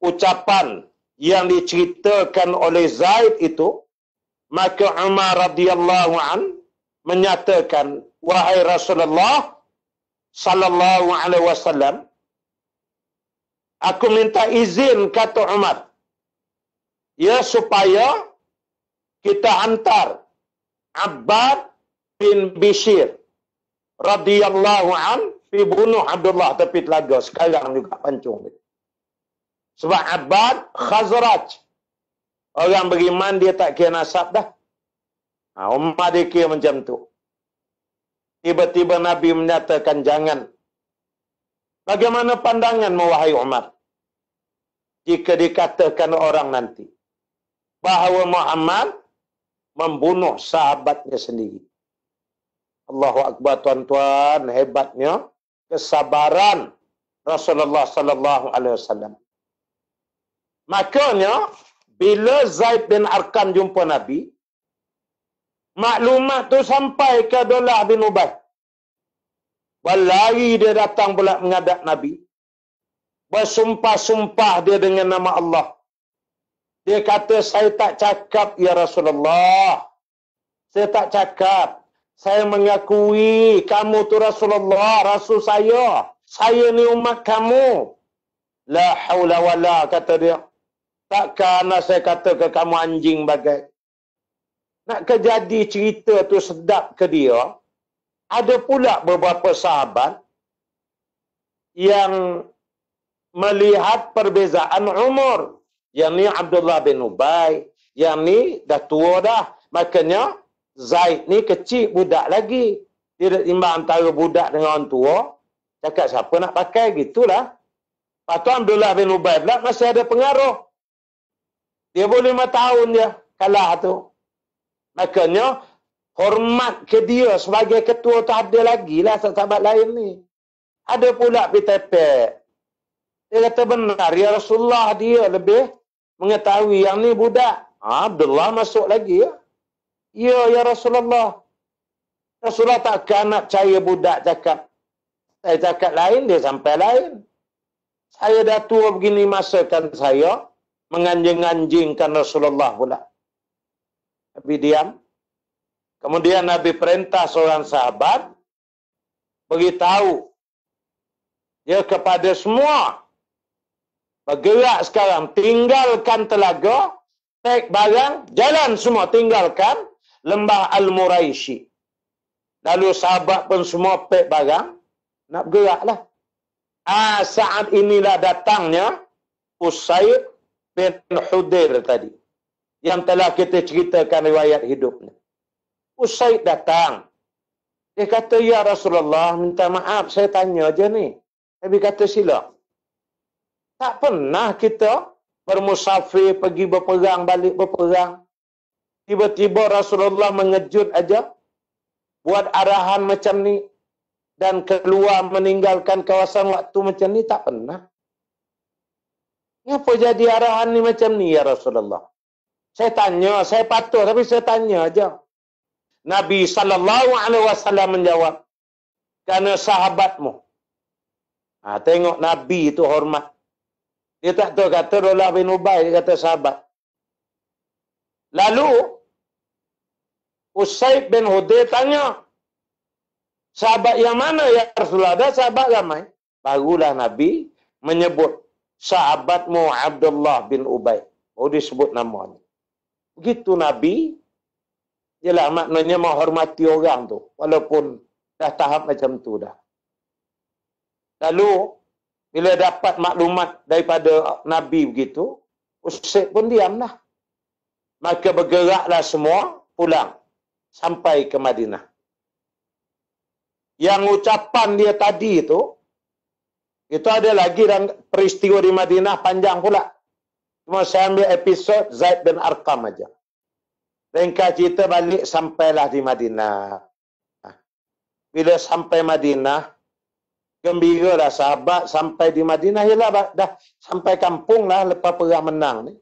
ucapan yang diceritakan oleh Zaid itu, maka Umar radhiyallahu an menyatakan, wahai Rasulullah sallallahu alaihi wasallam, aku minta izin, kata Umar, ya supaya kita hantar Abbad bin Bishir radhiyallahu an pergi bunuh Abdullah tepi telaga. Sekarang juga pancung dia. Sebab Abbad Khazraj. Orang beriman dia tak kira nasab dah. Umar dia kira macam tu. Tiba-tiba Nabi menyatakan jangan. Bagaimana pandanganmu wahai Umar? Jika dikatakan orang nanti bahawa Muhammad membunuh sahabatnya sendiri. Allahu Akbar, tuan-tuan, hebatnya kesabaran Rasulullah sallallahu alaihi wasallam. Makanya bila Zaid bin Arqam jumpa Nabi, maklumat tu sampai ke Abdullah bin Ubay. Berlari dia datang pula menghadap Nabi. Bersumpah-sumpah dia dengan nama Allah. Dia kata, saya tak cakap ya Rasulullah. Saya tak cakap. Saya mengakui kamu tu Rasulullah, Rasul saya. Saya ni umat kamu. La haula wala, kata dia. Takkan saya kata ke kamu anjing bagai. Nak kejadi cerita tu sedap ke dia, ada pula beberapa sahabat yang melihat perbezaan umur. Yang ni Abdullah bin Ubay, yang ni dah tua dah. Makanya Zaid ni kecil, budak lagi. Dia tak timbang antara budak dengan orang tua. Cakap siapa nak pakai, gitulah. Lepas tu Abdullah bin Ubay pula masih ada pengaruh. Dia boleh 5 tahun dia kalah tu. Makanya hormat ke dia sebagai ketua tu ada lagi lah sahabat lain ni. Ada pula pitepek. Dia kata benar, ya Rasulullah, dia lebih mengetahui yang ni budak. Abdullah masuk lagi ya. Ya Rasulullah. Rasulullah takkan nak percaya budak cakap. Saya cakap lain, dia sampai lain. Saya dah tua begini, masakan saya menganjing-anjingkan Rasulullah pula. Nabi diam. Kemudian Nabi perintah seorang sahabat beritahu dia kepada semua, bergerak sekarang, tinggalkan telaga, pack barang, jalan semua, tinggalkan lembah Al-Muraishi. Lalu sahabat pun semua pack barang, nak bergeraklah. Saat inilah datangnya Usaid bin Hudair tadi, yang telah kita ceritakan riwayat hidupnya. Usaid datang. Dia kata, ya Rasulullah, minta maaf, saya tanya je ni. Nabi kata, sila. Tak pernah kita bermusafir, pergi berperang, balik berperang. Tiba-tiba Rasulullah mengejut aja, buat arahan macam ni, dan keluar meninggalkan kawasan waktu macam ni, tak pernah. Kenapa jadi arahan ni macam ni, ya Rasulullah? Saya tanya, saya patuh, tapi saya tanya aja. Nabi SAW menjawab, kerana sahabatmu. Tengok Nabi itu hormat. Dia tak tahu kata Abdullah bin Ubay, dia kata sahabat. Lalu Usaid bin Hudair tanya, sahabat yang mana ya Rasulullah? Ada sahabat ramai. Barulah Nabi menyebut sahabatmu Abdullah bin Ubay. Disebut namanya. Begitu Nabi, jelah maknanya menghormati orang tu, walaupun dah tahap macam tu dah. Lalu bila dapat maklumat daripada Nabi begitu, Usaid pun diamlah. Maka bergeraklah semua pulang sampai ke Madinah. Yang ucapan dia tadi itu ada lagi peristiwa di Madinah panjang pula. Cuma saya ambil episod Zaid bin Arqam aja. Ringkas cerita balik sampailah di Madinah. Bila sampai Madinah, gembiralah sahabat sampai di Madinah. Yalah, dah sampai kampung lah lepas perang menang ni.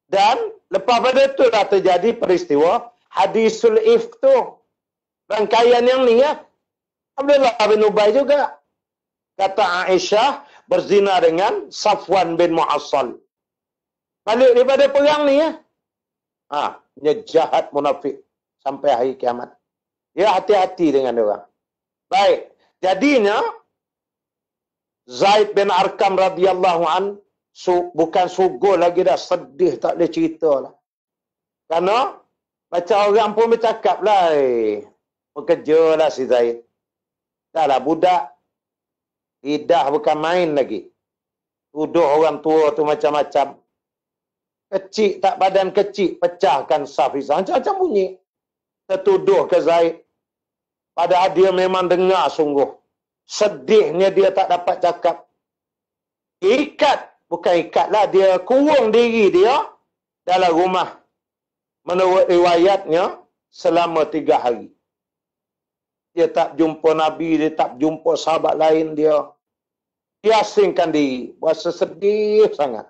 Dan lepas pada itu dah terjadi peristiwa Hadisul Ifk tu. Rangkaian yang ni ya. Abdullah bin Ubay juga. Kata Aisyah berzina dengan Safwan bin Mu'assal. Balik daripada perang ni ya. Dia jahat munafik sampai hari kiamat. Ya, hati-hati dengan dia. Baik. Jadinya Zaid bin Arqam radhiyallahu an bukan sugul lagi dah, sedih tak boleh cerita lah. Kerana macam orang pun bercakap lah, bekerja lah si Zaid. Dah lah budak, lidah bukan main lagi. Tuduh orang tua tu macam-macam. Kecil, tak badan kecil, pecahkan saf Islam. Macam-macam bunyi. Tertuduh ke Zaid. Padahal dia memang dengar sungguh. Sedihnya dia tak dapat cakap. Ikat, bukan ikat lah, dia kurung diri dia dalam rumah. Menurut riwayatnya, selama 3 hari. Dia tak jumpa Nabi, dia tak jumpa sahabat lain dia. Dia asingkan diri. Berasa sedih sangat.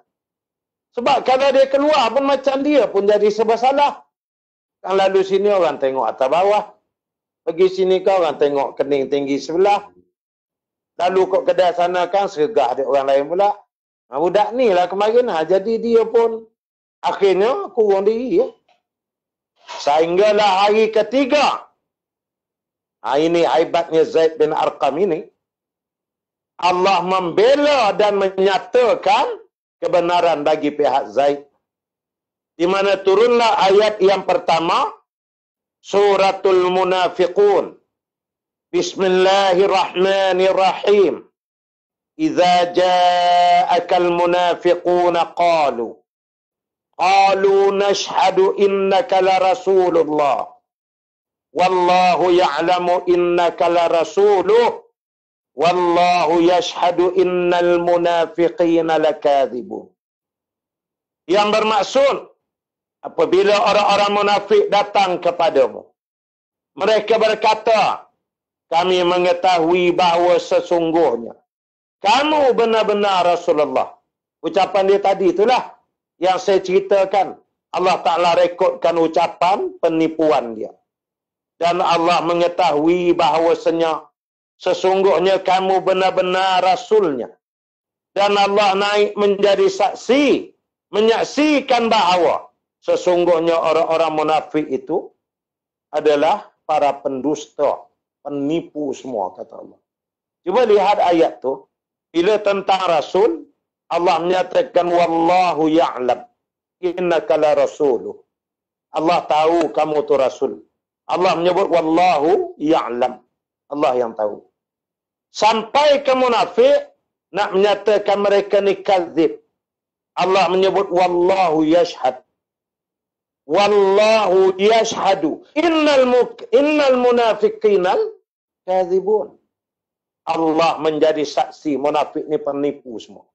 Sebab kalau dia keluar pun macam dia pun jadi serba salah. Kan lalu sini orang tengok atas bawah. Pergi sini kau orang tengok kening tinggi sebelah. Lalu kok kedai sana kan sergah dia orang lain pula. Budak ni lah kemarin lah. Jadi dia pun akhirnya kurang diri ya. Sehinggalah hari ketiga. Ini hebatnya Zaid bin Arqam ini. Allah membela dan menyatakan kebenaran bagi pihak Zaid. Di mana turunlah ayat yang pertama, Suratul Munafiqun. Bismillahirrahmanirrahim. Idza ja'akal munafiquna qalu nashhadu innaka la rasulullah. Wallahu ya'lamu innaka la rasuluh. Wallahu yashhadu innal munafiqina lakadzibun. Yang bermaksud, apabila orang-orang munafik datang kepadamu, mereka berkata, kami mengetahui bahawa sesungguhnya kamu benar-benar Rasulullah. Ucapan dia tadi itulah yang saya ceritakan. Allah Ta'ala rekodkan ucapan penipuan dia. Dan Allah mengetahui bahawasanya sesungguhnya kamu benar-benar Rasulnya. Dan Allah naik menjadi saksi, menyaksikan bahawa sesungguhnya orang-orang munafik itu adalah para pendusta, penipu semua, kata Allah. Cuba lihat ayat tu. Bila tentang Rasul, Allah menyatakan, Wallahu ya'lam, innaka la rasuluh. Allah tahu kamu tu Rasul. Allah menyebut, Wallahu ya'lam. Allah yang tahu. Sampai ke munafik, nak menyatakan mereka ni kadzib. Allah menyebut, Wallahu yashhad. Wallahu yashhadu. Innal munafiqinal kadzibun. Allah menjadi saksi, munafik ni penipu semua.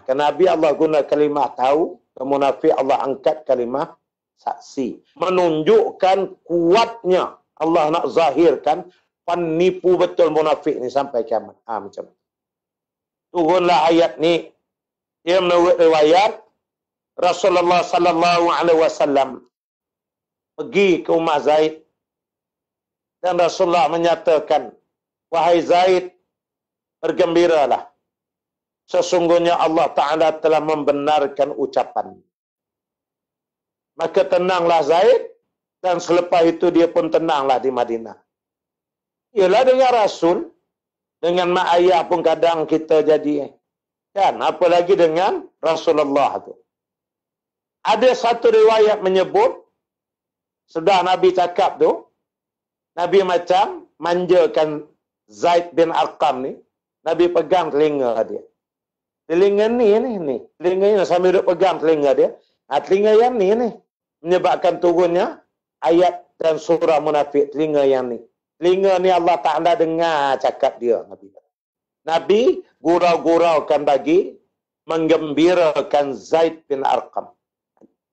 Kerana Nabi Allah guna kalimah tahu, ke munafik Allah angkat kalimah saksi. Menunjukkan kuatnya Allah nak zahirkan penipu betul munafik ni sampai kiamat. Macam tu. Turunlah ayat ni. Dia menurut riwayat Rasulullah sallallahu alaihi wasallam pergi ke rumah Zaid dan Rasulullah menyatakan, wahai Zaid, bergembiralah. Sesungguhnya Allah Ta'ala telah membenarkan ucapan. Maka tenanglah Zaid, dan selepas itu dia pun tenanglah di Madinah. Ialah dengan Rasul, dengan mak ayah pun kadang kita jadi. Kan? Apalagi dengan Rasulullah tu. Ada satu riwayat menyebut, sudah Nabi cakap tu, Nabi macam manjakan Zaid bin Arqam ni, Nabi pegang telinga dia. Telinga ni. Telinga ni sambil duduk pegang telinga dia. Telinga yang ni. Menyebabkan turunnya ayat dan surah munafik. Telinga yang ni. Telinga ni Allah Ta'ala dengar cakap dia. Nabi gurau-guraukan bagi menggembirakan Zaid bin Arqam.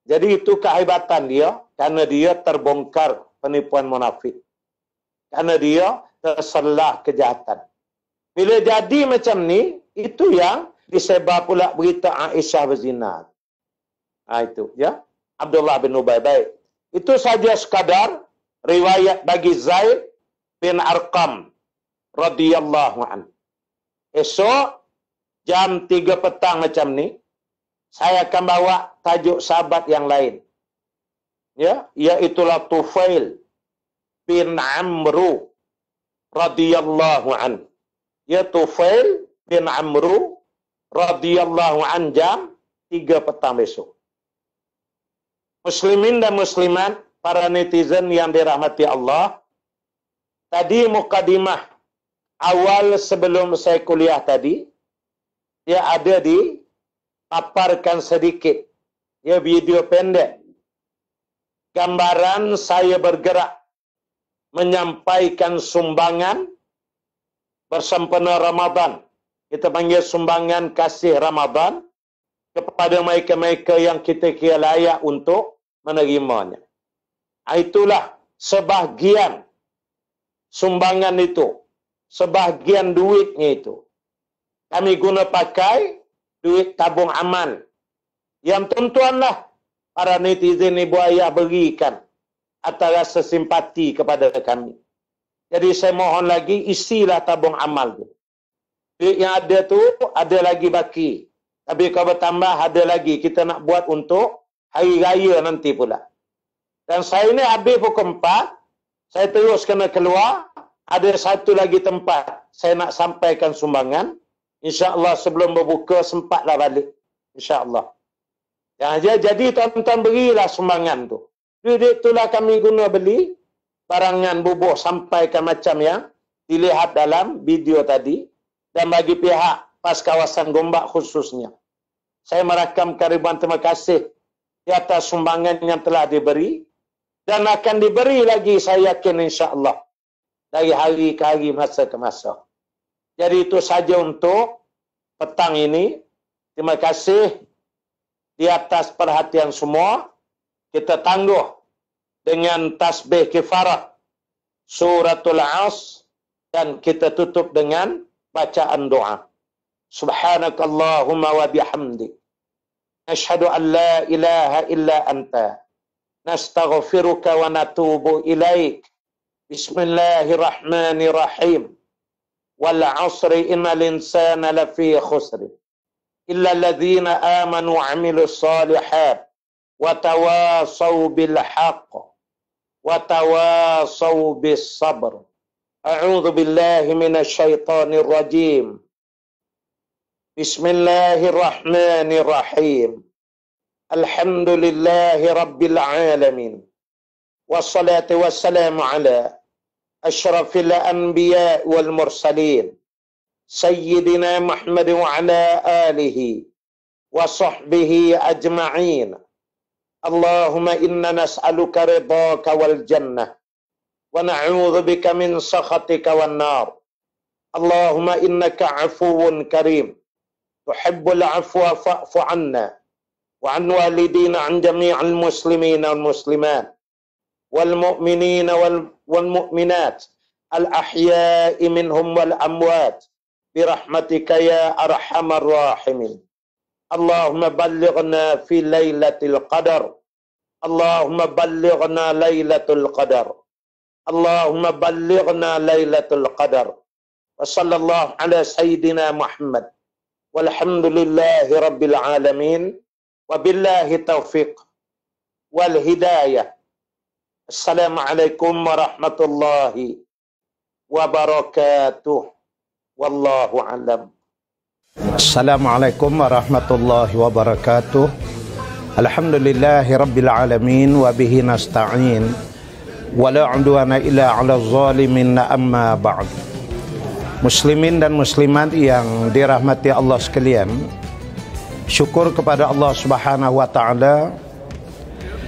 Jadi itu kehebatan dia, kerana dia terbongkar penipuan munafik. Kerana dia terselah kejahatan. Bila jadi macam ni, itu yang disebar pula berita Aisyah berzina. Itu ya. Abdullah bin Ubay. Baik. Itu saja sekadar riwayat bagi Zaid bin Arqam radhiyallahu an. Esok jam 3 petang macam ni, saya akan bawa tajuk sahabat yang lain. Ya, iaitulah Tufail bin Amru radhiyallahu an. Ya, Tufail bin Amru radhiyallahu an, jam 3 petang besok. Muslimin dan muslimat, para netizen yang dirahmati Allah, tadi mukadimah awal sebelum saya kuliah tadi, dia ada dipaparkan sedikit. Ya, video pendek. Gambaran saya bergerak menyampaikan sumbangan bersempena Ramadan. Kita panggil sumbangan kasih Ramadan kepada mereka-mereka yang kita kira layak untuk menerimanya. Itulah sebahagian sumbangan itu. Sebahagian duitnya itu. Kami guna pakai duit tabung aman. Yang tuan-tuanlah para netizen ibu ayah berikan atas rasa simpati kepada kami. Jadi saya mohon lagi, isilah tabung amal tu. Duit yang ada tu, ada lagi baki. Tapi kalau bertambah, ada lagi. Kita nak buat untuk hari raya nanti pula. Dan saya ni habis pukul 4, saya terus kena keluar. Ada satu lagi tempat saya nak sampaikan sumbangan. InsyaAllah sebelum berbuka sempatlah balik. InsyaAllah. Jadi tuan-tuan berilah sumbangan tu. Duit itulah kami guna beli barangan bubuh sampaikan macam yang dilihat dalam video tadi. Dan bagi pihak PAS kawasan Gombak khususnya, saya merakamkan ribuan terima kasih di atas sumbangan yang telah diberi. Dan akan diberi lagi, saya yakin insyaAllah. Dari hari ke hari, masa ke masa. Jadi itu saja untuk petang ini. Terima kasih di atas perhatian semua. Kita tangguh dengan tasbih kifarah suratul As dan kita tutup dengan bacaan doa. Subhanakallahumma wa bihamdik. Nashhadu an la ilaha illa anta. Nastaghfiruka wa natubu ilaik. Bismillahirrahmanirrahim. Wal 'asri innal insana lafi khusr. Illa alladhina amanu wa 'amilus shalihat wa tawasaw bil haqq wa tawasaw bis sabr. A'udzu billahi minasy syaithanir rajim. Bismillahirrahmanirrahim. Alhamdulillahi rabbil alamin. Wassalatu wassalamu ala asyrafil anbiya wal mursalin. Sayyidina Muhammad wa ala alihi wa sahbihi ajma'in. Allahumma inna nas'aluka ridhaka wal jannah wa na'udzu bika min sakhatika wan nar. Allahumma innaka 'afuwun karim tuhibbul 'afwa fa'fu 'anna wa 'an walidina 'an jami'il muslimina wal muslimat wal mu'minina wal mu'minat al ahya'i minhum wal amwat bi rahmatika ya arhamar rahimin. Allahumma ballighna fi lailatul qadar. Allahumma ballighna lailatul qadar. Allahumma ballighna lailatul qadar. Wa sallallahu ala sayyidina Muhammad. Walhamdulillahi rabbil alamin. Wabillahi taufiq wal hidayah. Assalamualaikum warahmatullahi wabarakatuh. Wallahu a'lam. Assalamualaikum warahmatullahi wabarakatuh. Alhamdulillahi rabbil alamin wa bihi nasta'in. Wa la 'udwana illa 'alal zalimin, amma ba'd. Muslimin dan muslimat yang dirahmati Allah sekalian, syukur kepada Allah Subhanahu wa taala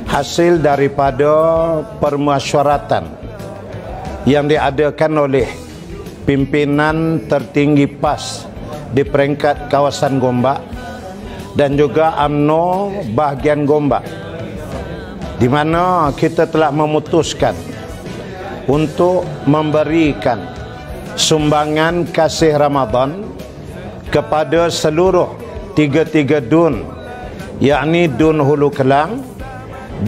hasil daripada permusyawaratan yang diadakan oleh pimpinan tertinggi PAS di peringkat kawasan Gombak dan juga UMNO bahagian Gombak, di mana kita telah memutuskan untuk memberikan sumbangan kasih Ramadan kepada seluruh tiga dun, yakni Dun Hulu Kelang,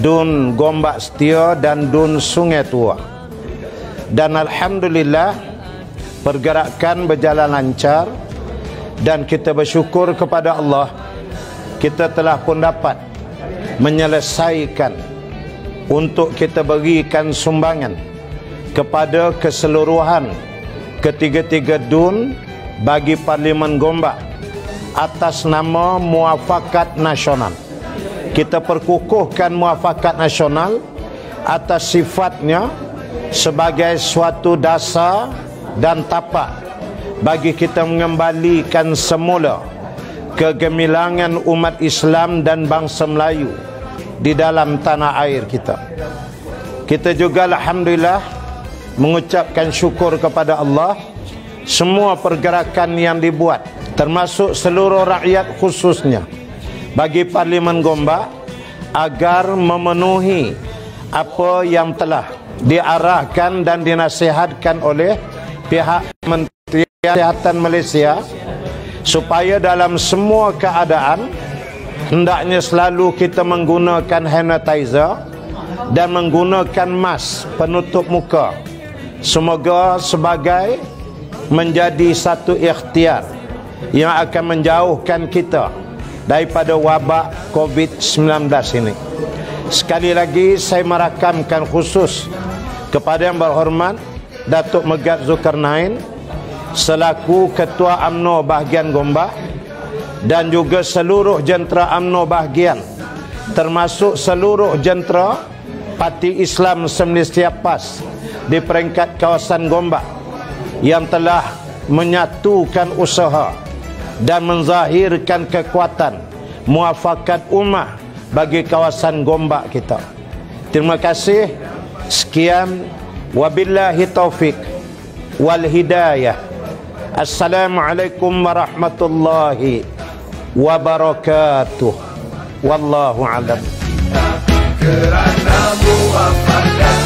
Dun Gombak Setia dan Dun Sungai Tua. Dan alhamdulillah pergerakan berjalan lancar dan kita bersyukur kepada Allah, kita telah pun dapat menyelesaikan untuk kita berikan sumbangan kepada keseluruhan ketiga-tiga dun bagi Parlimen Gombak atas nama Muafakat Nasional. Kita perkukuhkan Muafakat Nasional atas sifatnya sebagai suatu dasar dan tapak bagi kita mengembalikan semula kegemilangan umat Islam dan bangsa Melayu di dalam tanah air kita. Kita juga alhamdulillah mengucapkan syukur kepada Allah, semua pergerakan yang dibuat termasuk seluruh rakyat khususnya bagi Parlimen Gombak agar memenuhi apa yang telah diarahkan dan dinasihatkan oleh pihak Menteri Kesihatan Malaysia, supaya dalam semua keadaan hendaknya selalu kita menggunakan sanitizer dan menggunakan mask penutup muka. Semoga sebagai menjadi satu ikhtiar yang akan menjauhkan kita daripada wabak COVID-19 ini. Sekali lagi saya merakamkan khusus kepada yang berhormat Datuk Megat Zulkarnain selaku Ketua UMNO bahagian Gombak dan juga seluruh jentera UMNO bahagian, termasuk seluruh jentera Parti Islam Semalaysia PAS di peringkat kawasan Gombak yang telah menyatukan usaha dan menzahirkan kekuatan muafakat ummah bagi kawasan Gombak kita. Terima kasih. Sekian, wabillahi taufik wal hidayah. Assalamualaikum warahmatullahi wabarakatuh. Wallahu a'lam. Kerana muafakat